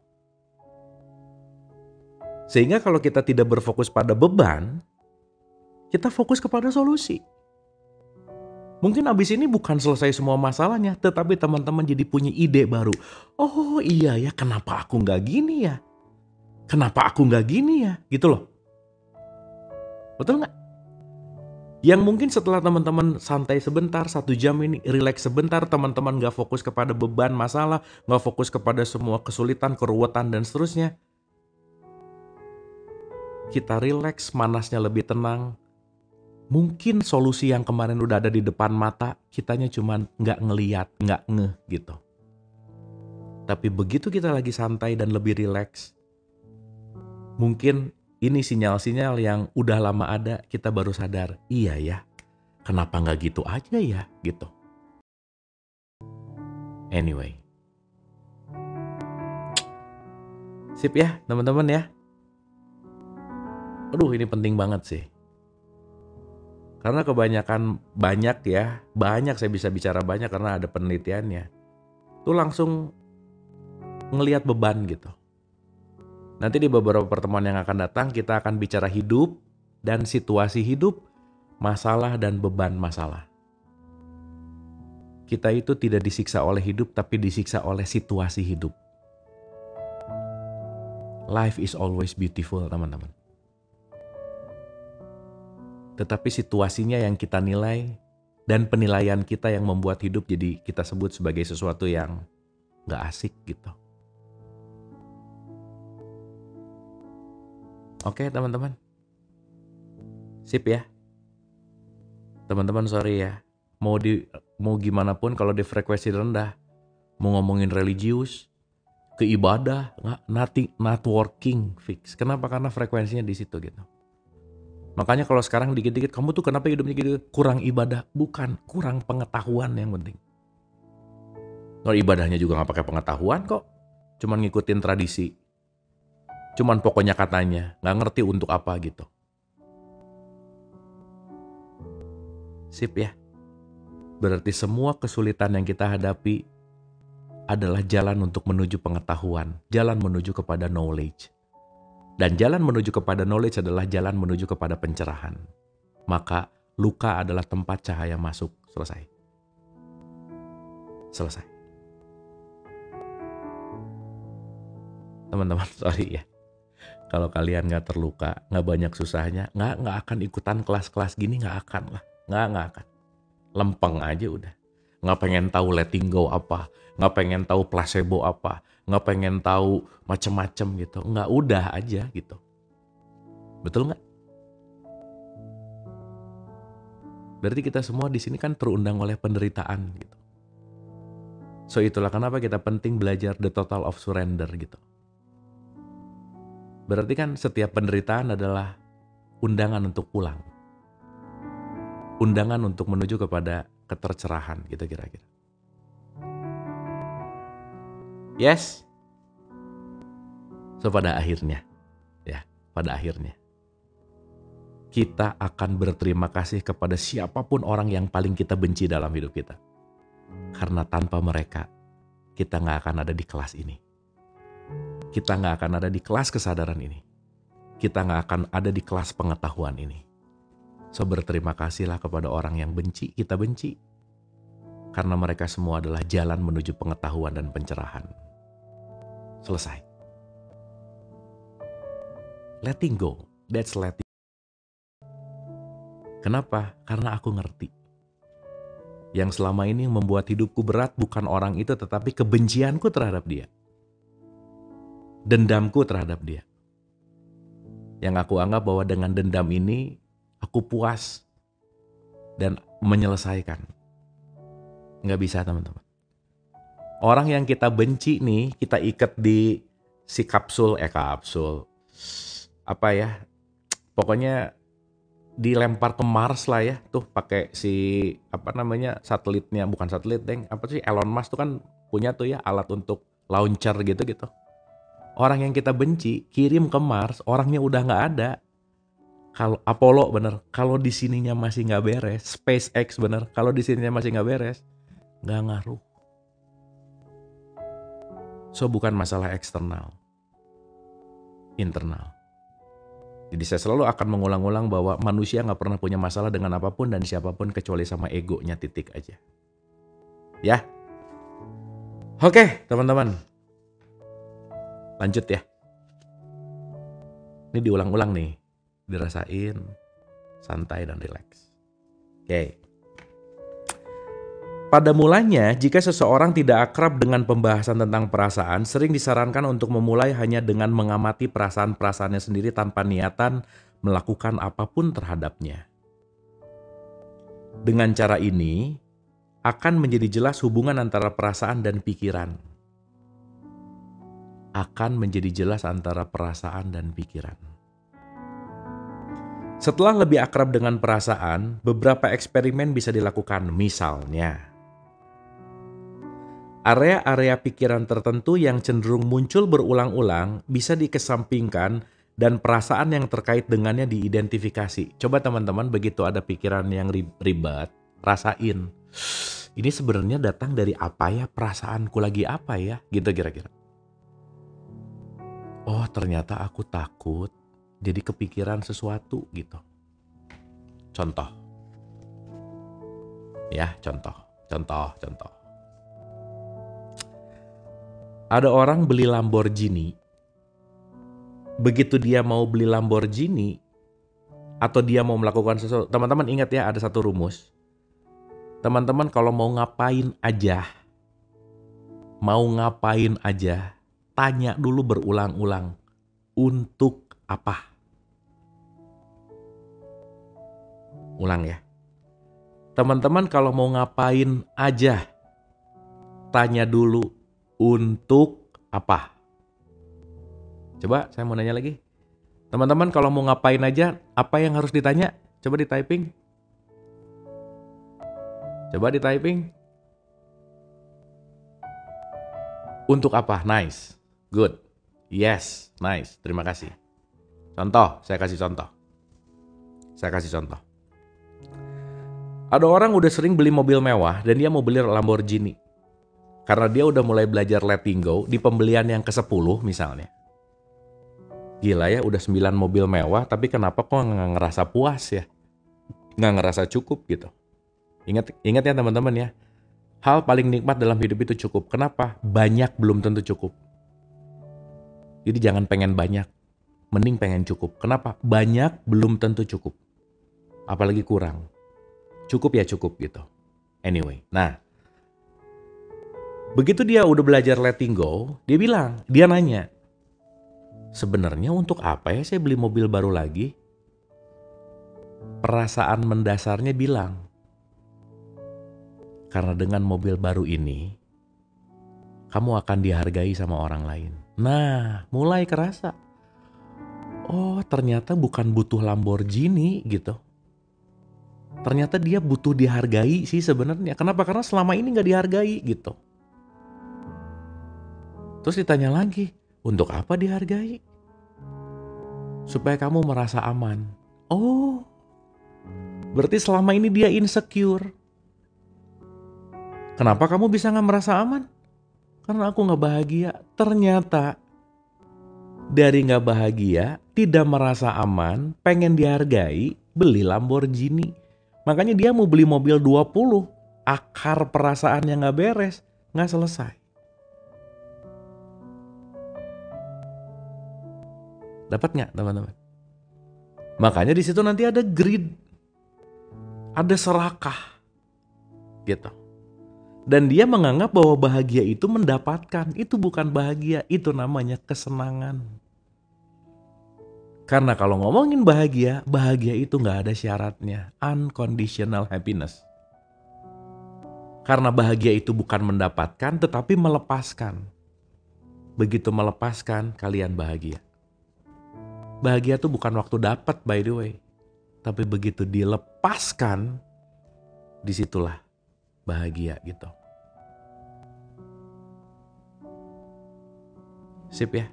Sehingga kalau kita tidak berfokus pada beban, Kita fokus kepada solusi. Mungkin abis ini bukan selesai semua masalahnya, tetapi teman-teman jadi punya ide baru. Oh iya ya, kenapa aku nggak gini ya? Kenapa aku nggak gini ya? Gitu loh. Betul nggak? Yang mungkin setelah teman-teman santai sebentar, 1 jam ini, relax sebentar, teman-teman nggak fokus kepada beban masalah, nggak fokus kepada semua kesulitan, keruwetan, dan seterusnya. Kita relax, manasnya lebih tenang. Mungkin solusi yang kemarin udah ada di depan mata, kitanya cuman nggak ngeliat, nggak ngeh gitu. Tapi begitu kita lagi santai dan lebih relax, mungkin ini sinyal-sinyal yang udah lama ada, kita baru sadar, iya ya, kenapa nggak gitu aja ya, gitu. Anyway. Sip ya, teman-teman ya. Aduh, ini penting banget sih. Karena banyak saya bisa bicara banyak karena ada penelitiannya. Tuh langsung ngelihat beban gitu. Nanti di beberapa pertemuan yang akan datang kita akan bicara hidup dan situasi hidup, masalah dan beban masalah. Kita itu tidak disiksa oleh hidup tapi disiksa oleh situasi hidup. Life is always beautiful, teman-teman. Tetapi situasinya yang kita nilai dan penilaian kita yang membuat hidup jadi kita sebut sebagai sesuatu yang gak asik gitu. Oke teman-teman. Sip ya. Teman-teman sorry ya. Mau gimana pun kalau di frekuensi rendah, mau ngomongin religius, ke ibadah, not working fix. Kenapa? Karena frekuensinya di situ gitu. Makanya kalau sekarang dikit-dikit, kamu tuh kenapa hidupnya gitu? Kurang ibadah. Bukan, kurang pengetahuan yang penting. Kalau ibadahnya juga gak pakai pengetahuan kok. Cuman ngikutin tradisi. Cuman pokoknya katanya, gak ngerti untuk apa gitu. Sip ya. Berarti semua kesulitan yang kita hadapi adalah jalan untuk menuju pengetahuan. Jalan menuju kepada knowledge. Dan jalan menuju kepada knowledge adalah jalan menuju kepada pencerahan. Maka luka adalah tempat cahaya masuk. Selesai. Selesai. Teman-teman, sorry ya. Kalau kalian gak terluka, gak banyak susahnya, gak akan ikutan kelas-kelas gini, gak akan lah. Gak akan. Lempeng aja udah. Gak pengen tahu letting go apa, gak pengen tahu placebo apa, gak pengen tahu macem-macem gitu. Gak, udah aja gitu. Betul gak? Berarti kita semua di sini kan terundang oleh penderitaan gitu. So itulah kenapa kita penting belajar the total of surrender gitu. Berarti kan setiap penderitaan adalah undangan untuk pulang. Undangan untuk menuju kepada ketercerahan gitu kira-kira. Yes? So pada akhirnya, kita akan berterima kasih kepada siapapun orang yang paling kita benci dalam hidup kita. Karena tanpa mereka, kita gak akan ada di kelas ini. Kita gak akan ada di kelas kesadaran ini. Kita gak akan ada di kelas pengetahuan ini. So berterima kasihlah kepada orang yang kita benci. Karena mereka semua adalah jalan menuju pengetahuan dan pencerahan. Selesai. Letting go, that's letting go. Kenapa? Karena aku ngerti. Yang selama ini membuat hidupku berat bukan orang itu, tetapi kebencianku terhadap dia. Dendamku terhadap dia. Yang aku anggap bahwa dengan dendam ini, aku puas dan menyelesaikan. Nggak bisa teman-teman. Orang yang kita benci nih, kita ikat di si kapsul. Apa ya? Pokoknya dilempar ke Mars lah ya. Tuh pakai si satelitnya, bukan satelit deng. Apa sih Elon Musk tuh kan punya tuh ya alat untuk launcher gitu. Orang yang kita benci kirim ke Mars, orangnya udah nggak ada. Kalau Apollo bener, kalau di sininya masih nggak beres, SpaceX bener, kalau di sininya masih nggak beres, nggak ngaruh. So bukan masalah eksternal, internal. Jadi saya selalu akan mengulang-ulang bahwa manusia nggak pernah punya masalah dengan apapun dan siapapun kecuali sama egonya, titik aja. Ya. Oke, teman-teman. Lanjut ya. Ini diulang-ulang nih. Dirasain, santai dan rileks. Oke. Pada mulanya, jika seseorang tidak akrab dengan pembahasan tentang perasaan, sering disarankan untuk memulai hanya dengan mengamati perasaan-perasaannya sendiri tanpa niatan melakukan apapun terhadapnya. Dengan cara ini, akan menjadi jelas hubungan antara perasaan dan pikiran. Akan menjadi jelas antara perasaan dan pikiran. Setelah lebih akrab dengan perasaan, beberapa eksperimen bisa dilakukan. Misalnya, area-area pikiran tertentu yang cenderung muncul berulang-ulang bisa dikesampingkan dan perasaan yang terkait dengannya diidentifikasi. Coba teman-teman begitu ada pikiran yang ribet, rasain. Ini sebenarnya datang dari apa ya? Perasaanku lagi apa ya? Gitu kira-kira. Oh, ternyata aku takut. Jadi kepikiran sesuatu gitu. Contoh. Ya, contoh. Ada orang beli Lamborghini. Begitu dia mau beli Lamborghini atau dia mau melakukan sesuatu, teman-teman ingat ya ada satu rumus. Teman-teman kalau mau ngapain aja, tanya dulu berulang-ulang. Untuk apa? Ulang ya. Teman-teman kalau mau ngapain aja, tanya dulu. Untuk apa? Coba saya mau nanya lagi. Teman-teman kalau mau ngapain aja, apa yang harus ditanya? Coba di typing. Untuk apa? Nice. Good. Yes. Nice. Terima kasih. Contoh. Saya kasih contoh. Ada orang udah sering beli mobil mewah dan dia mau beli Lamborghini. Karena dia udah mulai belajar letting go di pembelian yang ke-10 misalnya. Gila ya, udah 9 mobil mewah, tapi kenapa kok nggak ngerasa puas ya? Nggak ngerasa cukup gitu. Ingat ya teman-teman ya, hal paling nikmat dalam hidup itu cukup. Kenapa? Banyak belum tentu cukup. Jadi jangan pengen banyak, mending pengen cukup. Kenapa? Banyak belum tentu cukup. Apalagi kurang. Cukup ya cukup gitu. Anyway, nah. Begitu dia udah belajar letting go, dia nanya, sebenarnya untuk apa ya saya beli mobil baru lagi? Perasaan mendasarnya bilang, karena dengan mobil baru ini, kamu akan dihargai sama orang lain. Nah, mulai kerasa, oh ternyata bukan butuh Lamborghini gitu. Ternyata dia butuh dihargai sih sebenarnya. Kenapa? Karena selama ini gak dihargai gitu. Terus ditanya lagi, untuk apa dihargai? Supaya kamu merasa aman. Oh, berarti selama ini dia insecure. Kenapa kamu bisa gak merasa aman? Karena aku gak bahagia. Ternyata dari gak bahagia, tidak merasa aman, pengen dihargai, beli Lamborghini. Makanya dia mau beli mobil 20. Akar perasaan yang gak beres, gak selesai. Dapat nggak teman-teman? Makanya di situ nanti ada greed, ada serakah, gitu. Dan dia menganggap bahwa bahagia itu mendapatkan, itu bukan bahagia, itu namanya kesenangan. Karena kalau ngomongin bahagia itu nggak ada syaratnya, unconditional happiness. Karena bahagia itu bukan mendapatkan, tetapi melepaskan. Begitu melepaskan, kalian bahagia. Bahagia tuh bukan waktu dapat by the way. Tapi begitu dilepaskan, disitulah bahagia gitu. Sip ya.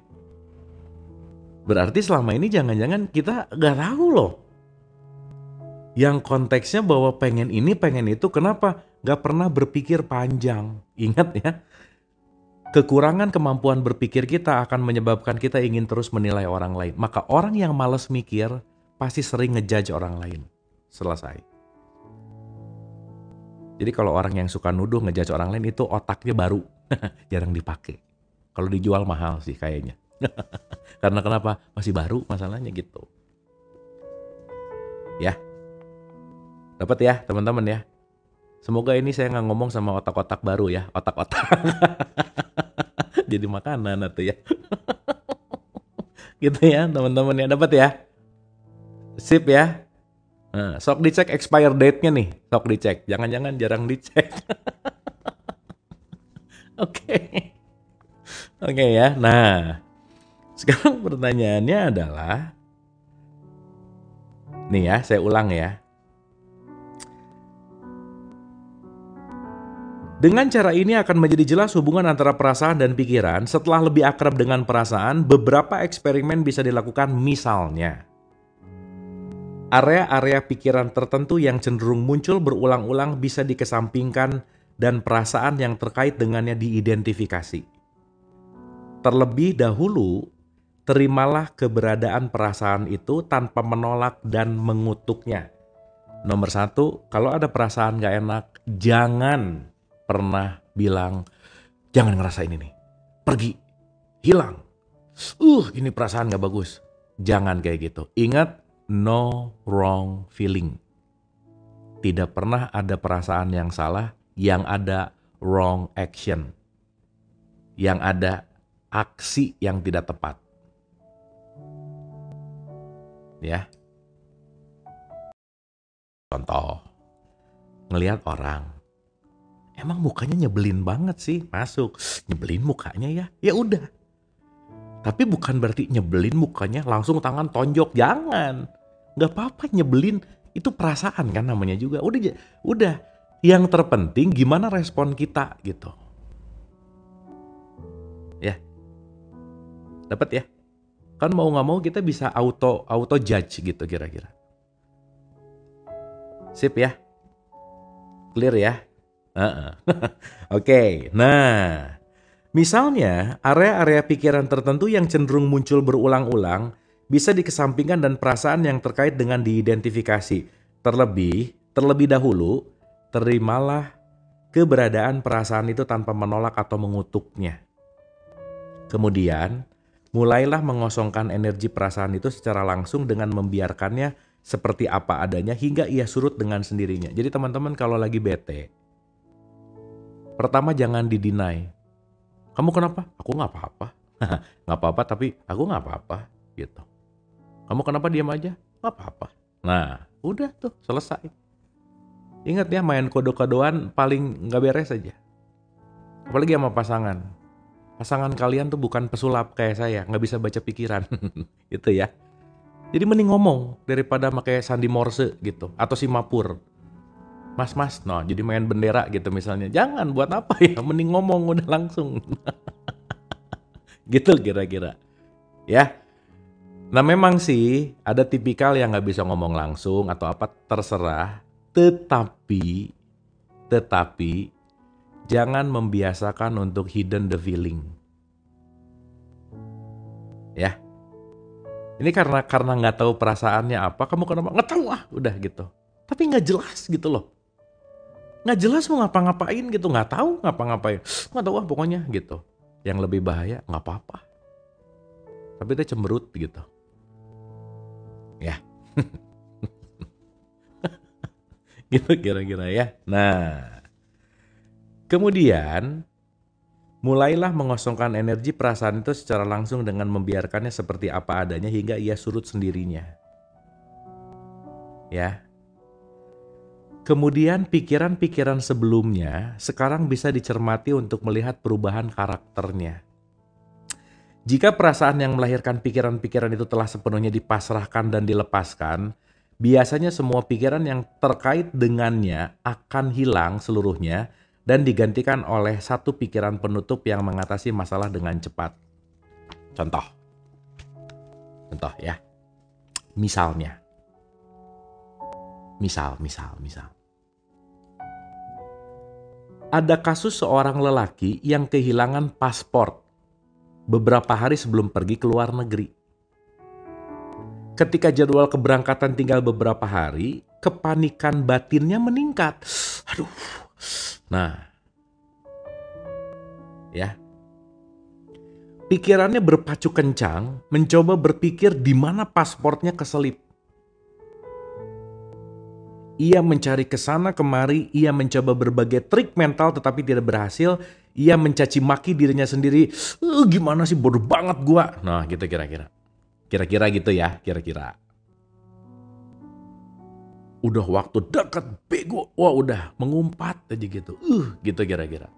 Berarti selama ini jangan-jangan kita gak tahu loh. Yang konteksnya bahwa pengen ini pengen itu, kenapa? Gak pernah berpikir panjang. Ingat ya. Kekurangan kemampuan berpikir kita akan menyebabkan kita ingin terus menilai orang lain. Maka orang yang malas mikir pasti sering ngejudge orang lain. Selesai. Jadi kalau orang yang suka nuduh ngejudge orang lain itu otaknya baru. Jarang dipakai. Kalau dijual mahal sih kayaknya. Karena kenapa? Masih baru masalahnya gitu. Ya. Dapat ya teman-teman ya. Semoga ini saya nggak ngomong sama otak-otak baru ya. Otak-otak. Jadi makanan atau ya. Gitu ya teman-teman ya. Dapat ya. Sip ya. Nah, sok dicek expire date-nya nih. Sok dicek. Jangan-jangan jarang dicek. Oke. Oke ya. Nah. Sekarang pertanyaannya adalah. Nih ya, saya ulang ya. Dengan cara ini akan menjadi jelas hubungan antara perasaan dan pikiran. Setelah lebih akrab dengan perasaan, beberapa eksperimen bisa dilakukan, misalnya area-area pikiran tertentu yang cenderung muncul berulang-ulang bisa dikesampingkan dan perasaan yang terkait dengannya diidentifikasi. Terlebih dahulu, terimalah keberadaan perasaan itu tanpa menolak dan mengutuknya. Nomor 1, kalau ada perasaan gak enak, jangan pernah bilang, jangan ngerasain ini, pergi, hilang. Ini perasaan gak bagus. Jangan kayak gitu. Ingat, no wrong feeling. Tidak pernah ada perasaan yang salah, yang ada wrong action. Yang ada aksi yang tidak tepat. Ya. Contoh, ngelihat orang, emang mukanya nyebelin banget sih, masuk. Nyebelin mukanya ya, ya udah. Tapi bukan berarti nyebelin mukanya langsung tangan tonjok, jangan. Gak apa-apa nyebelin, itu perasaan kan namanya juga. Udah. Yang terpenting gimana respon kita gitu. Ya, dapat ya. Kan mau nggak mau kita bisa auto judge gitu kira-kira. Sip ya, clear ya. Oke, nah. Misalnya, area-area pikiran tertentu yang cenderung muncul berulang-ulang bisa dikesampingkan dan perasaan yang terkait dengan diidentifikasi. Terlebih dahulu, terimalah keberadaan perasaan itu tanpa menolak atau mengutuknya. Kemudian, mulailah mengosongkan energi perasaan itu secara langsung dengan membiarkannya seperti apa adanya hingga ia surut dengan sendirinya. Jadi teman-teman kalau lagi bete, pertama jangan didinai. Kamu kenapa? Aku nggak apa-apa. Nggak apa-apa tapi aku nggak apa-apa gitu. Kamu kenapa diam aja? Nggak apa-apa. Nah, udah tuh selesai. Ingat ya, main kode-kodoan paling nggak beres aja. Apalagi sama pasangan. Pasangan kalian tuh bukan pesulap kayak saya, nggak bisa baca pikiran. Gitu ya. Jadi mending ngomong daripada pakai sandi Morse gitu. Atau si Mapur. Mas, no, jadi main bendera gitu misalnya. Jangan, buat apa ya? Mending ngomong udah langsung. Gitu kira-kira. Ya. Nah memang sih ada tipikal yang nggak bisa ngomong langsung atau apa terserah. Tetapi jangan membiasakan untuk hidden the feeling. Ya. Ini karena nggak tahu perasaannya apa, kamu kenapa? Nggak tahu udah gitu. Tapi nggak jelas gitu loh. Nggak jelas mau ngapa-ngapain gitu, nggak tahu ngapa-ngapain, nggak tahu pokoknya gitu. Yang lebih bahaya nggak apa-apa, tapi itu cemberut gitu, ya. Gitu kira-kira ya. Nah, kemudian mulailah mengosongkan energi perasaan itu secara langsung dengan membiarkannya seperti apa adanya hingga ia surut sendirinya. Ya. Kemudian pikiran-pikiran sebelumnya sekarang bisa dicermati untuk melihat perubahan karakternya. Jika perasaan yang melahirkan pikiran-pikiran itu telah sepenuhnya dipasrahkan dan dilepaskan, biasanya semua pikiran yang terkait dengannya akan hilang seluruhnya dan digantikan oleh satu pikiran penutup yang mengatasi masalah dengan cepat. Contoh ya. Misalnya. Misal. Ada kasus seorang lelaki yang kehilangan paspor beberapa hari sebelum pergi ke luar negeri. Ketika jadwal keberangkatan tinggal beberapa hari, kepanikan batinnya meningkat. Aduh. Nah, ya. Pikirannya berpacu kencang, mencoba berpikir di mana paspornya keselip. Ia mencari ke sana kemari, ia mencoba berbagai trik mental tetapi tidak berhasil. Ia mencaci maki dirinya sendiri. Gimana sih, bodoh banget gua. Nah, gitu kira-kira. Kira-kira gitu ya, kira-kira. Udah waktu dekat, bego. Wah, udah mengumpat aja gitu. Gitu kira-kira.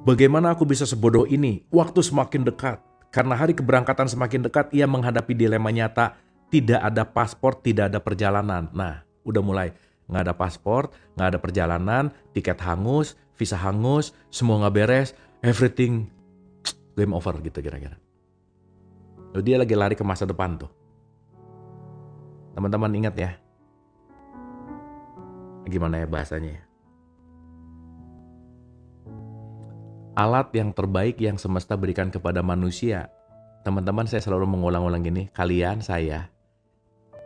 Bagaimana aku bisa sebodoh ini? Waktu semakin dekat. Karena hari keberangkatan semakin dekat, ia menghadapi dilema nyata. Tidak ada paspor, tidak ada perjalanan. Nah, udah mulai. Nggak ada paspor, nggak ada perjalanan, tiket hangus, visa hangus, semua nggak beres, everything game over gitu kira-kira. Lalu dia lagi lari ke masa depan tuh. Teman-teman ingat ya. Gimana ya bahasanya ya? Alat yang terbaik yang semesta berikan kepada manusia. Teman-teman, saya selalu mengulang-ulang gini, kalian, saya,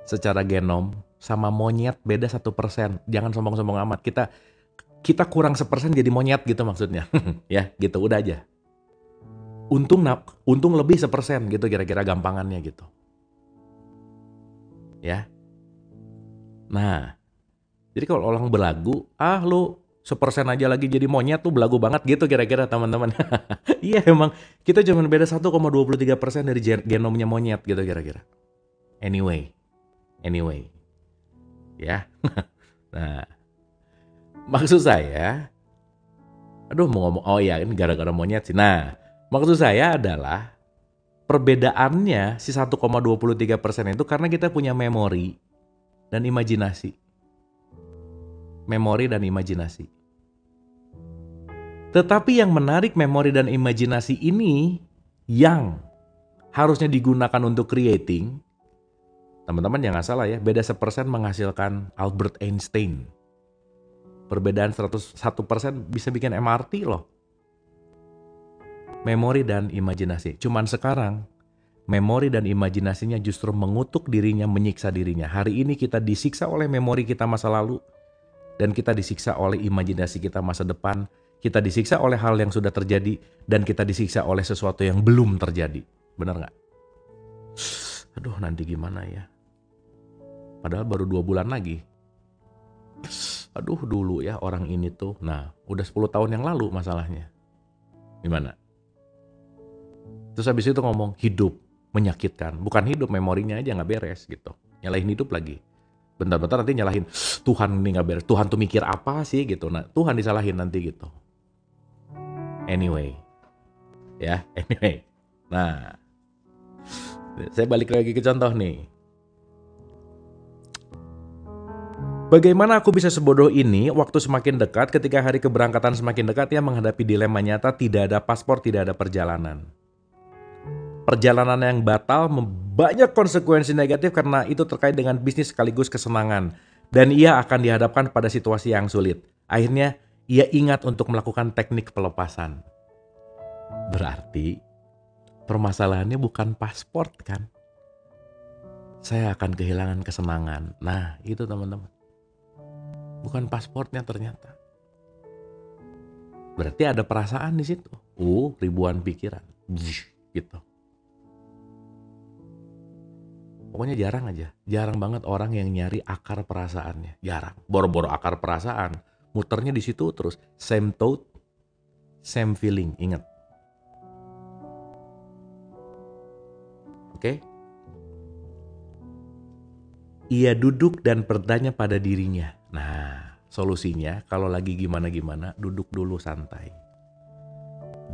secara genom sama monyet beda 1%. Jangan sombong-sombong amat. Kita kurang 1% jadi monyet gitu maksudnya. Ya, gitu udah aja. Untung lebih 1% gitu kira-kira gampangannya gitu. Ya. Nah, jadi kalau orang belagu, lu 1% aja lagi jadi monyet tuh belagu banget gitu kira-kira teman-teman. Iya emang kita cuma beda 1,23% dari genomnya monyet gitu kira-kira. Anyway. Ya. Nah, maksud saya, mau ngomong, ini gara-gara monyet sih. Nah, maksud saya adalah perbedaannya si 1,23% itu karena kita punya memori dan imajinasi. Memori dan imajinasi. Tetapi yang menarik memori dan imajinasi ini yang harusnya digunakan untuk creating, teman-teman jangan salah ya, beda 1% menghasilkan Albert Einstein. Perbedaan 1% bisa bikin MRT loh. Memori dan imajinasi. Cuman sekarang, memori dan imajinasinya justru mengutuk dirinya, menyiksa dirinya. Hari ini kita disiksa oleh memori kita masa lalu, dan kita disiksa oleh imajinasi kita masa depan. Kita disiksa oleh hal yang sudah terjadi, dan kita disiksa oleh sesuatu yang belum terjadi. Benar nggak? Aduh, nanti gimana ya? Padahal baru 2 bulan lagi. Aduh, dulu ya orang ini tuh. Nah, udah 10 tahun yang lalu masalahnya. Gimana? Terus habis itu ngomong hidup menyakitkan. Bukan hidup, memorinya aja nggak beres gitu. Nyalahin hidup lagi. Bentar-bentar nanti nyalahin Tuhan ini nggak beres. Tuhan tuh mikir apa sih gitu. Nah, Tuhan disalahin nanti gitu. Anyway. Nah, saya balik lagi ke contoh nih. Bagaimana aku bisa sebodoh ini waktu semakin dekat, ketika hari keberangkatan semakin dekat, ia menghadapi dilema nyata, tidak ada paspor, tidak ada perjalanan. Perjalanan yang batal, banyak konsekuensi negatif karena itu terkait dengan bisnis sekaligus kesenangan. Dan ia akan dihadapkan pada situasi yang sulit. Akhirnya, ia ingat untuk melakukan teknik pelepasan. Berarti, permasalahannya bukan paspor kan? Saya akan kehilangan kesenangan. Nah, itu teman-teman. Bukan paspornya ternyata. Berarti ada perasaan di situ. Ribuan pikiran. Gitu. Pokoknya jarang banget orang yang nyari akar perasaannya. Jarang. Boro-boro akar perasaan. Muternya di situ terus. Same thought, same feeling. Ingat. Oke? Ia duduk dan bertanya pada dirinya. Nah, solusinya kalau lagi gimana-gimana, duduk dulu santai.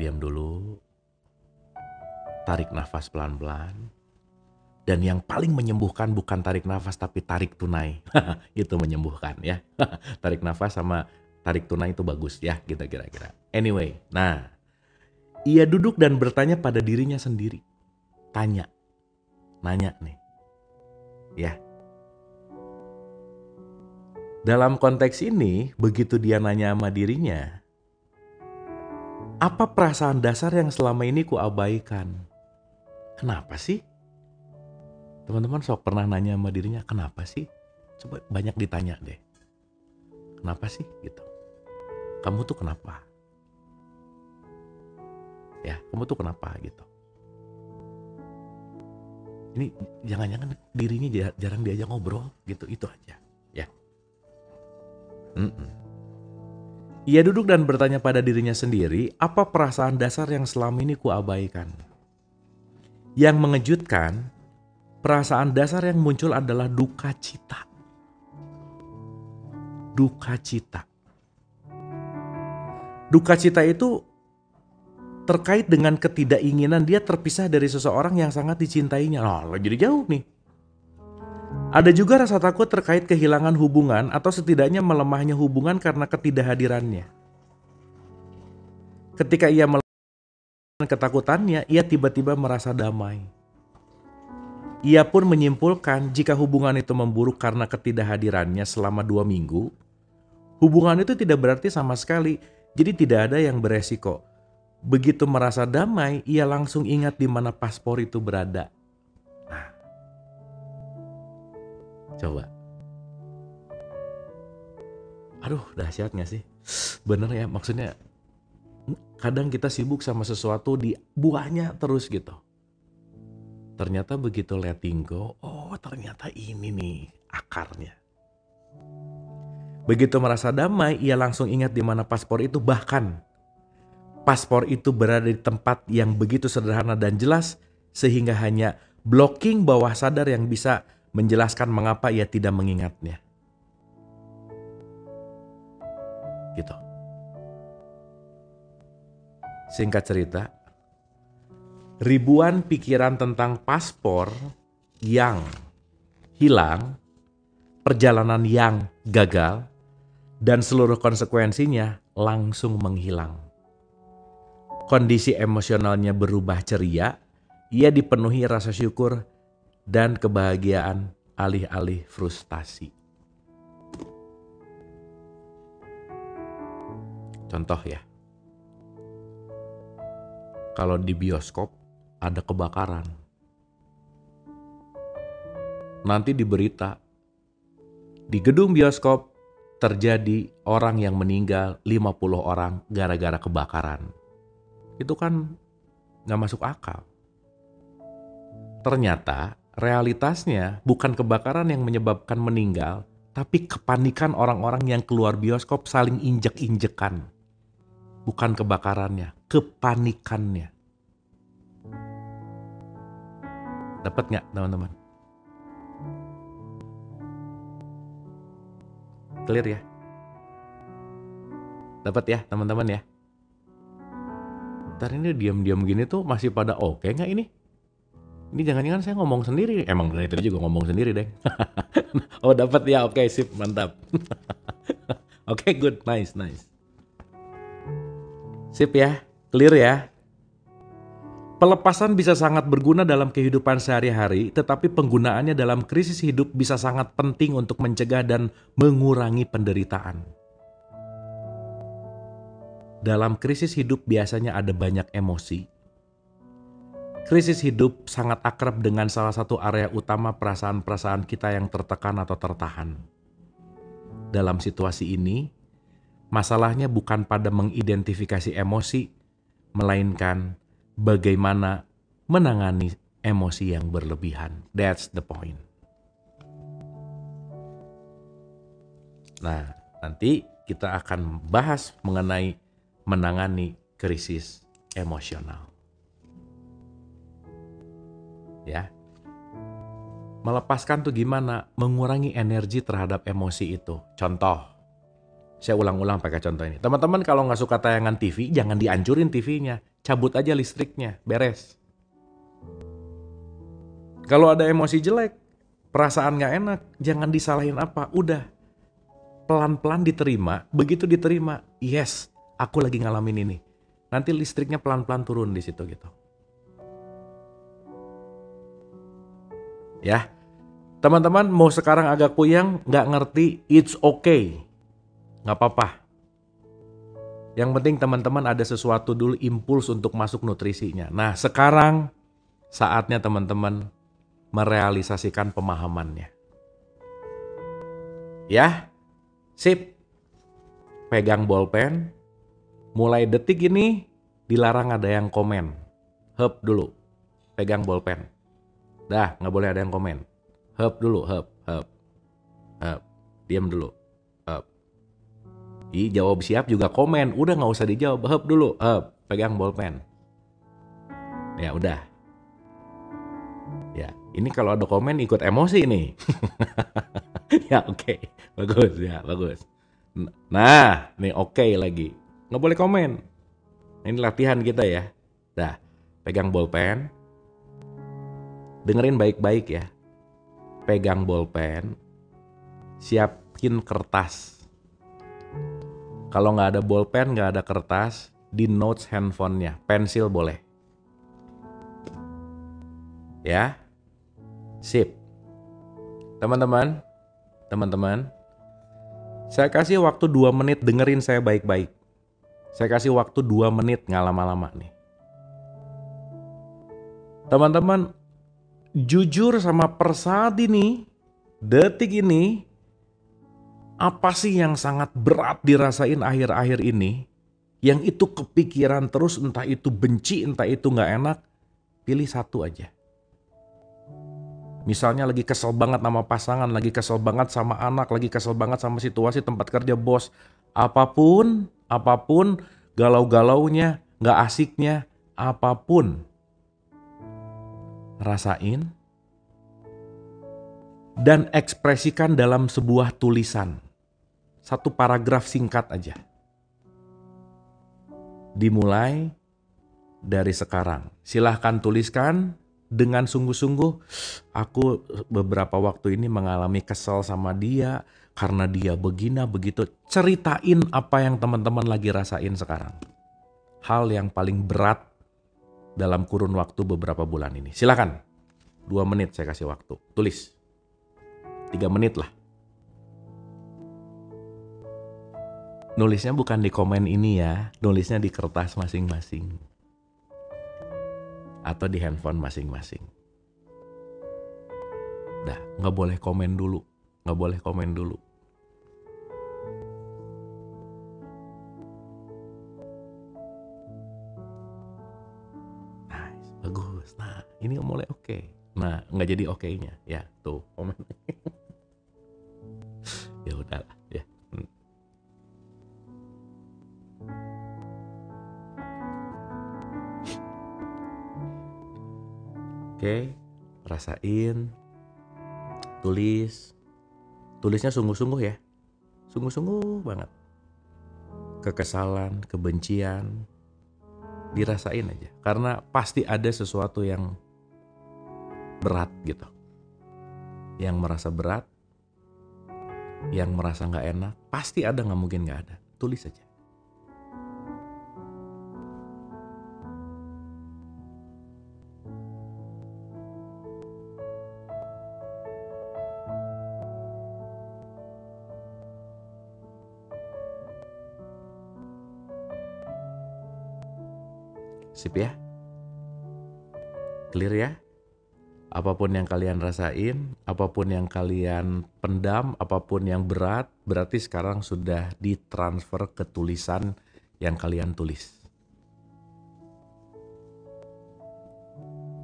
Diam dulu. Tarik nafas pelan-pelan. Dan yang paling menyembuhkan bukan tarik nafas tapi tarik tunai. Itu menyembuhkan ya. Tarik nafas sama tarik tunai itu bagus ya, gitu kira-kira. Anyway, nah. Ia duduk dan bertanya pada dirinya sendiri. Nanya nih. Ya. Dalam konteks ini, begitu dia nanya sama dirinya, apa perasaan dasar yang selama ini kuabaikan? Kenapa sih? Teman-teman sok pernah nanya sama dirinya, kenapa sih? Coba banyak ditanya deh. Kenapa sih gitu? Kamu tuh kenapa? Ya, kamu tuh kenapa gitu? Ini jangan-jangan dirinya jarang diajak ngobrol gitu, itu aja. Ya. Ia duduk dan bertanya pada dirinya sendiri, apa perasaan dasar yang selama ini kuabaikan? Yang mengejutkan, perasaan dasar yang muncul adalah duka cita. Duka cita. Duka cita itu terkait dengan ketidakinginan dia terpisah dari seseorang yang sangat dicintainya. Loh, jadi jauh nih. Ada juga rasa takut terkait kehilangan hubungan atau setidaknya melemahnya hubungan karena ketidakhadirannya. Ketika ia melakukan ketakutannya, ia tiba-tiba merasa damai. Ia pun menyimpulkan jika hubungan itu memburuk karena ketidakhadirannya selama 2 minggu, hubungan itu tidak berarti sama sekali, jadi tidak ada yang beresiko. Begitu merasa damai, ia langsung ingat di mana paspor itu berada. Nah, coba. Aduh, dahsyat gak sih? Bener ya, maksudnya kadang kita sibuk sama sesuatu di buahnya terus gitu. Ternyata begitu letting go, oh ternyata ini nih akarnya. Begitu merasa damai, ia langsung ingat di mana paspor itu, bahkan paspor itu berada di tempat yang begitu sederhana dan jelas sehingga hanya blocking bawah sadar yang bisa menjelaskan mengapa ia tidak mengingatnya. Gitu. Singkat cerita, ribuan pikiran tentang paspor yang hilang, perjalanan yang gagal, dan seluruh konsekuensinya langsung menghilang. Kondisi emosionalnya berubah ceria, ia dipenuhi rasa syukur dan kebahagiaan alih-alih frustasi. Contoh ya, kalau di bioskop ada kebakaran, nanti di berita, di gedung bioskop terjadi orang yang meninggal 50 orang gara-gara kebakaran. Itu kan gak masuk akal. Ternyata realitasnya bukan kebakaran yang menyebabkan meninggal, tapi kepanikan orang-orang yang keluar bioskop saling injek-injekan. Bukan kebakarannya, kepanikannya. Dapat gak teman-teman? Clear ya? Dapat ya teman-teman ya? Ntar ini diam-diam gini tuh masih pada oke nggak ini? Ini jangan-jangan saya ngomong sendiri. Emang dari tadi juga ngomong sendiri deh. Oh dapat ya, oke sip, mantap. Oke, good, nice. Sip ya, clear ya. Pelepasan bisa sangat berguna dalam kehidupan sehari-hari, tetapi penggunaannya dalam krisis hidup bisa sangat penting untuk mencegah dan mengurangi penderitaan. Dalam krisis hidup biasanya ada banyak emosi. Krisis hidup sangat akrab dengan salah satu area utama perasaan-perasaan kita yang tertekan atau tertahan. Dalam situasi ini, masalahnya bukan pada mengidentifikasi emosi, melainkan bagaimana menangani emosi yang berlebihan. That's the point. Nah, nanti kita akan bahas mengenai menangani krisis emosional. Ya. Melepaskan tuh gimana? Mengurangi energi terhadap emosi itu. Contoh, saya ulang-ulang pakai contoh ini. Teman-teman kalau nggak suka tayangan TV, jangan dihancurin TV-nya. Cabut aja listriknya, beres. Kalau ada emosi jelek, perasaan nggak enak, jangan disalahin apa. Udah, pelan-pelan diterima. Begitu diterima, yes, aku lagi ngalamin ini. Nanti listriknya pelan-pelan turun di situ gitu. Ya, Teman-teman mau sekarang agak puyeng, nggak ngerti, it's okay. Nggak apa-apa. Yang penting teman-teman ada sesuatu dulu, impuls untuk masuk nutrisinya. Nah sekarang saatnya teman-teman merealisasikan pemahamannya. Ya, sip. Pegang bolpen. Mulai detik ini dilarang ada yang komen. Hep dulu. Pegang bolpen. Dah, nggak boleh ada yang komen. Hep dulu, hep. Diam dulu. Hep. Jawab siap juga komen. Udah nggak usah dijawab. Hep dulu, hep. Pegang bolpen. Ya udah. Ya, ini kalau ada komen ikut emosi nih. Ya oke. Bagus ya, bagus. Nah, nih oke lagi. Nggak boleh komen. Ini latihan kita ya. Dah, pegang bolpen. Dengerin baik-baik ya. Pegang bolpen. Siapin kertas. Kalau nggak ada bolpen, nggak ada kertas, di notes handphonenya. Pensil boleh. Ya. Sip. Teman-teman. Saya kasih waktu 2 menit dengerin saya baik-baik. Saya kasih waktu 2 menit, nggak lama-lama nih. Teman-teman, jujur sama Persadi nih, detik ini, apa sih yang sangat berat dirasain akhir-akhir ini? Yang itu kepikiran terus, entah itu benci, entah itu nggak enak, pilih satu aja. Misalnya lagi kesel banget sama pasangan, lagi kesel banget sama anak, lagi kesel banget sama situasi tempat kerja bos. Apapun, galau-galaunya, nggak asiknya, apapun. Rasain dan ekspresikan dalam sebuah tulisan. 1 paragraf singkat aja. Dimulai dari sekarang. Silahkan tuliskan dengan sungguh-sungguh. Aku beberapa waktu ini mengalami kesel sama dia karena dia begini begitu. Ceritain apa yang teman-teman lagi rasain sekarang. Hal yang paling berat dalam kurun waktu beberapa bulan ini. Silakan. 2 menit saya kasih waktu. Tulis. 3 menit lah. Nulisnya bukan di komen ini ya. Nulisnya di kertas masing-masing. Atau di handphone masing-masing. Dah, nggak boleh komen dulu. Nggak boleh komen dulu. Nice, bagus. Nah, ini mulai oke. Nah, nggak jadi oke-nya. Ya, tuh komen. Ya udahlah, ya. Oke, rasain, tulisnya sungguh-sungguh ya, sungguh-sungguh banget. Kekesalan, kebencian, dirasain aja. Karena pasti ada sesuatu yang berat gitu. Yang merasa berat, yang merasa nggak enak, pasti ada, nggak mungkin nggak ada. Tulis aja. Sip ya? Clear ya? Apapun yang kalian rasain, apapun yang kalian pendam, apapun yang berat, berarti sekarang sudah ditransfer ke tulisan yang kalian tulis.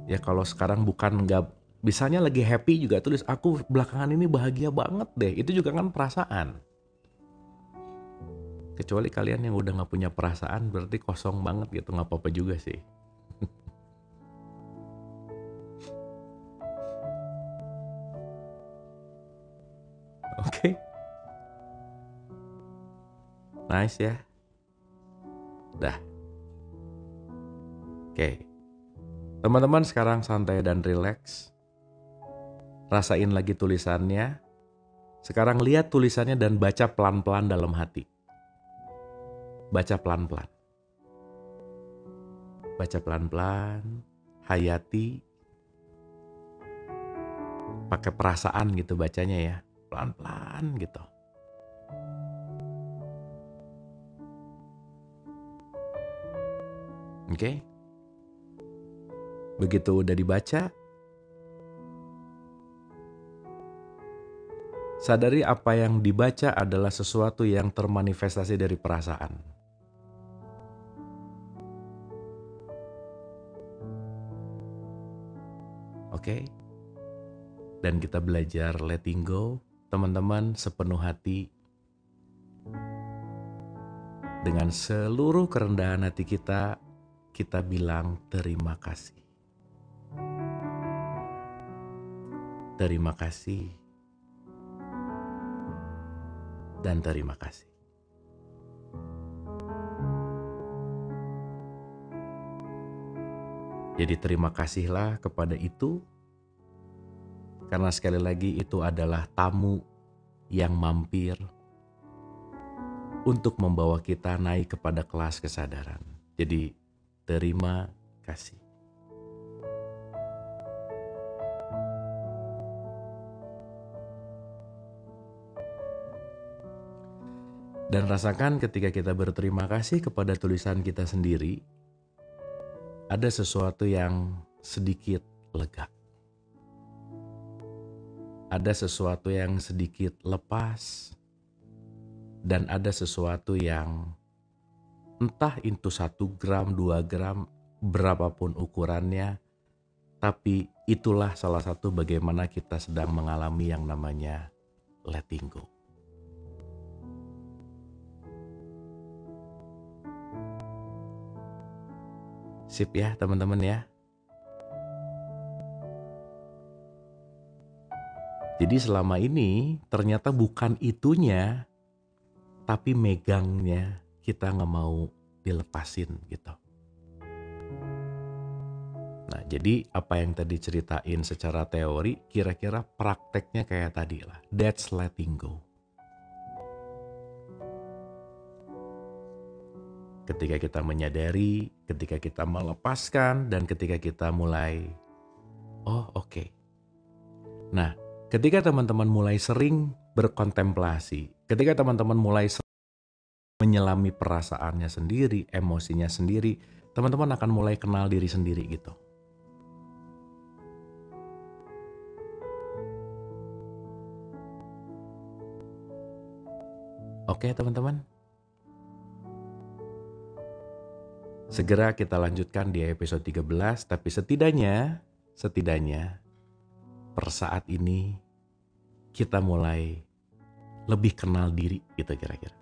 Ya kalau sekarang bukan nggak, misalnya lagi happy juga tulis, aku belakangan ini bahagia banget deh. Itu juga kan perasaan. Kecuali kalian yang udah nggak punya perasaan, berarti kosong banget gitu, nggak apa-apa juga sih. Oke. Nice ya. Dah. Oke. Teman-teman sekarang santai dan relax. Rasain lagi tulisannya. Sekarang lihat tulisannya dan baca pelan-pelan dalam hati. Baca pelan-pelan. Baca pelan-pelan. Hayati. pakai perasaan gitu bacanya ya. Pelan-pelan gitu. Oke? Begitu udah dibaca, sadari apa yang dibaca adalah sesuatu yang termanifestasi dari perasaan. Oke? Dan kita belajar letting go, teman-teman, sepenuh hati. Dengan seluruh kerendahan hati kita bilang terima kasih. Terima kasih. Dan terima kasih. Jadi terima kasihlah kepada itu, karena sekali lagi itu adalah tamu yang mampir untuk membawa kita naik kepada kelas kesadaran. Jadi terima kasih. Dan rasakan ketika kita berterima kasih kepada tulisan kita sendiri, ada sesuatu yang sedikit lega. Ada sesuatu yang sedikit lepas. Dan ada sesuatu yang entah itu 1 gram, 2 gram, berapapun ukurannya, tapi itulah salah satu bagaimana kita sedang mengalami yang namanya letting go. Sip ya teman-teman ya. Jadi selama ini ternyata bukan itunya, tapi megangnya kita nggak mau dilepasin gitu. Nah jadi apa yang tadi ceritain secara teori, kira-kira prakteknya kayak tadi lah. That's letting go. Ketika kita menyadari, ketika kita melepaskan, dan ketika kita mulai, oh oke. Nah, ketika teman-teman mulai sering berkontemplasi, ketika teman-teman mulai menyelami perasaannya sendiri, emosinya sendiri, teman-teman akan mulai kenal diri sendiri gitu. Oke teman-teman? Segera kita lanjutkan di episode 13, tapi setidaknya per saat ini kita mulai lebih kenal diri gitu kira-kira.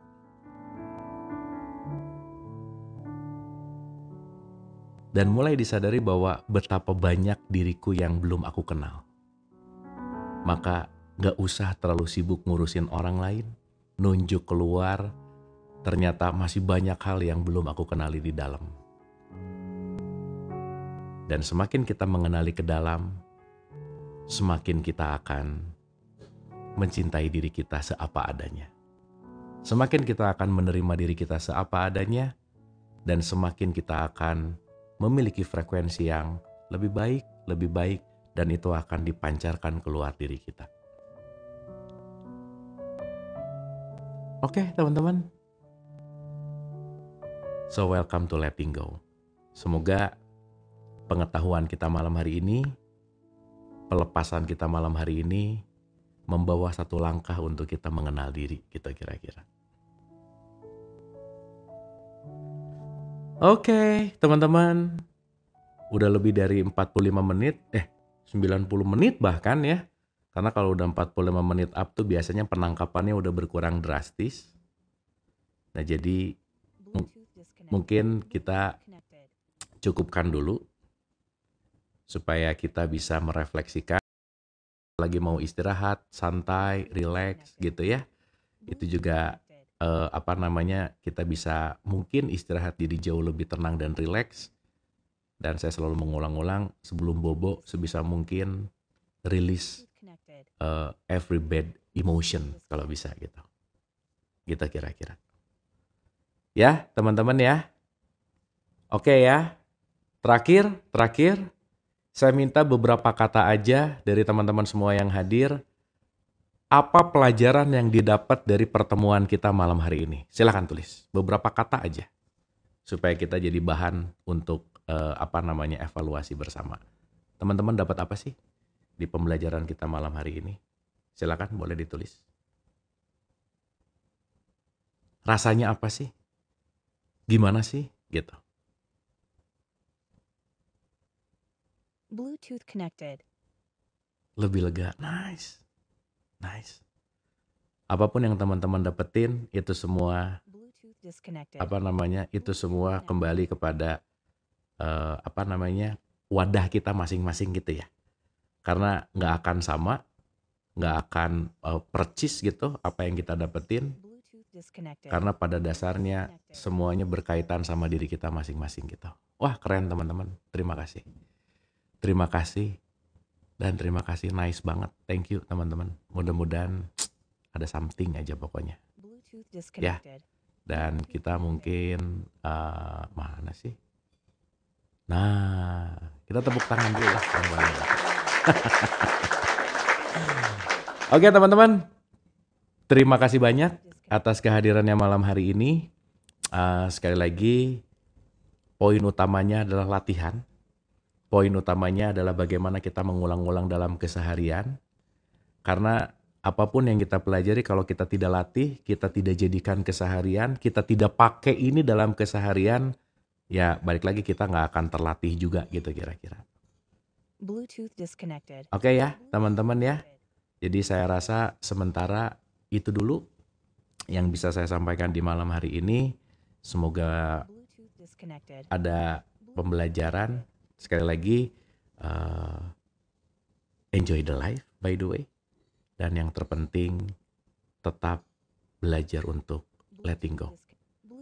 Dan mulai disadari bahwa betapa banyak diriku yang belum aku kenal. Maka gak usah terlalu sibuk ngurusin orang lain, nunjuk keluar, ternyata masih banyak hal yang belum aku kenali di dalam. Dan semakin kita mengenali ke dalam, semakin kita akan mencintai diri kita seapa adanya. Semakin kita akan menerima diri kita seapa adanya, dan semakin kita akan memiliki frekuensi yang lebih baik, dan itu akan dipancarkan keluar diri kita. Oke, teman-teman. So welcome to letting go. Semoga pengetahuan kita malam hari ini, pelepasan kita malam hari ini, membawa satu langkah untuk kita mengenal diri kita kira-kira. Oke, teman-teman. Udah lebih dari 45 menit, 90 menit bahkan ya. Karena kalau udah 45 menit up tuh biasanya penangkapannya udah berkurang drastis. Nah jadi mungkin kita cukupkan dulu. Supaya kita bisa merefleksikan, lagi mau istirahat, santai, relax gitu ya. Itu juga kita bisa mungkin istirahat jadi jauh lebih tenang dan relax. Dan saya selalu mengulang-ulang sebelum bobo sebisa mungkin release every bad emotion kalau bisa gitu. Gitu kira-kira. Ya teman-teman ya. Oke ya. Terakhir. Saya minta beberapa kata aja dari teman-teman semua yang hadir. Apa pelajaran yang didapat dari pertemuan kita malam hari ini? Silahkan tulis. Beberapa kata aja. Supaya kita jadi bahan untuk evaluasi bersama. Teman-teman dapat apa sih di pembelajaran kita malam hari ini? Silakan boleh ditulis. Rasanya apa sih? Gimana sih? Gitu. Bluetooth connected. Lebih lega. Nice. Nice. Apapun yang teman-teman dapetin, itu semua Bluetooth disconnected. itu semua kembali kepada wadah kita masing-masing gitu ya. Karena nggak akan sama, nggak akan percis gitu apa yang kita dapetin. Karena pada dasarnya semuanya berkaitan sama diri kita masing-masing gitu. Wah keren teman-teman, terima kasih. Terima kasih dan terima kasih, nice banget. Thank you teman-teman. Mudah-mudahan ada something aja pokoknya. Ya. Dan kita mungkin mana sih? Nah, kita tepuk tangan dulu lah. Oke teman-teman, terima kasih banyak atas kehadirannya malam hari ini. Sekali lagi, poin utamanya adalah latihan. Poin utamanya adalah bagaimana kita mengulang-ulang dalam keseharian. Karena apapun yang kita pelajari, kalau kita tidak latih, kita tidak jadikan keseharian, kita tidak pakai ini dalam keseharian, ya balik lagi kita nggak akan terlatih juga gitu kira-kira. Bluetooth disconnected. Oke ya teman-teman ya. Jadi saya rasa sementara itu dulu yang bisa saya sampaikan di malam hari ini. Semoga ada pembelajaran. Sekali lagi, enjoy the life by the way. Dan yang terpenting, tetap belajar untuk letting go.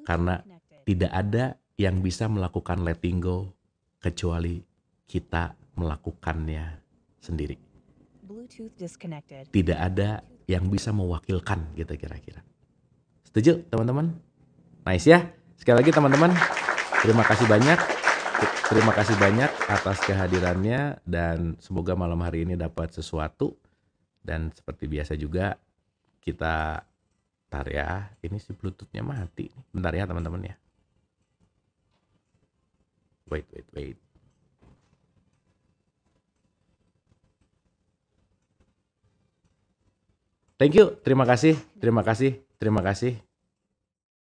Karena tidak ada yang bisa melakukan letting go kecuali kita melakukannya sendiri. Tidak ada yang bisa mewakilkan gitu kira-kira. Setuju teman-teman? Nice ya. Sekali lagi teman-teman, terima kasih banyak. Terima kasih banyak atas kehadirannya dan semoga malam hari ini dapat sesuatu. Dan seperti biasa juga kita tar ya. Ini si Bluetooth-nya mati. Bentar ya teman-teman ya. Wait. Thank you, terima kasih.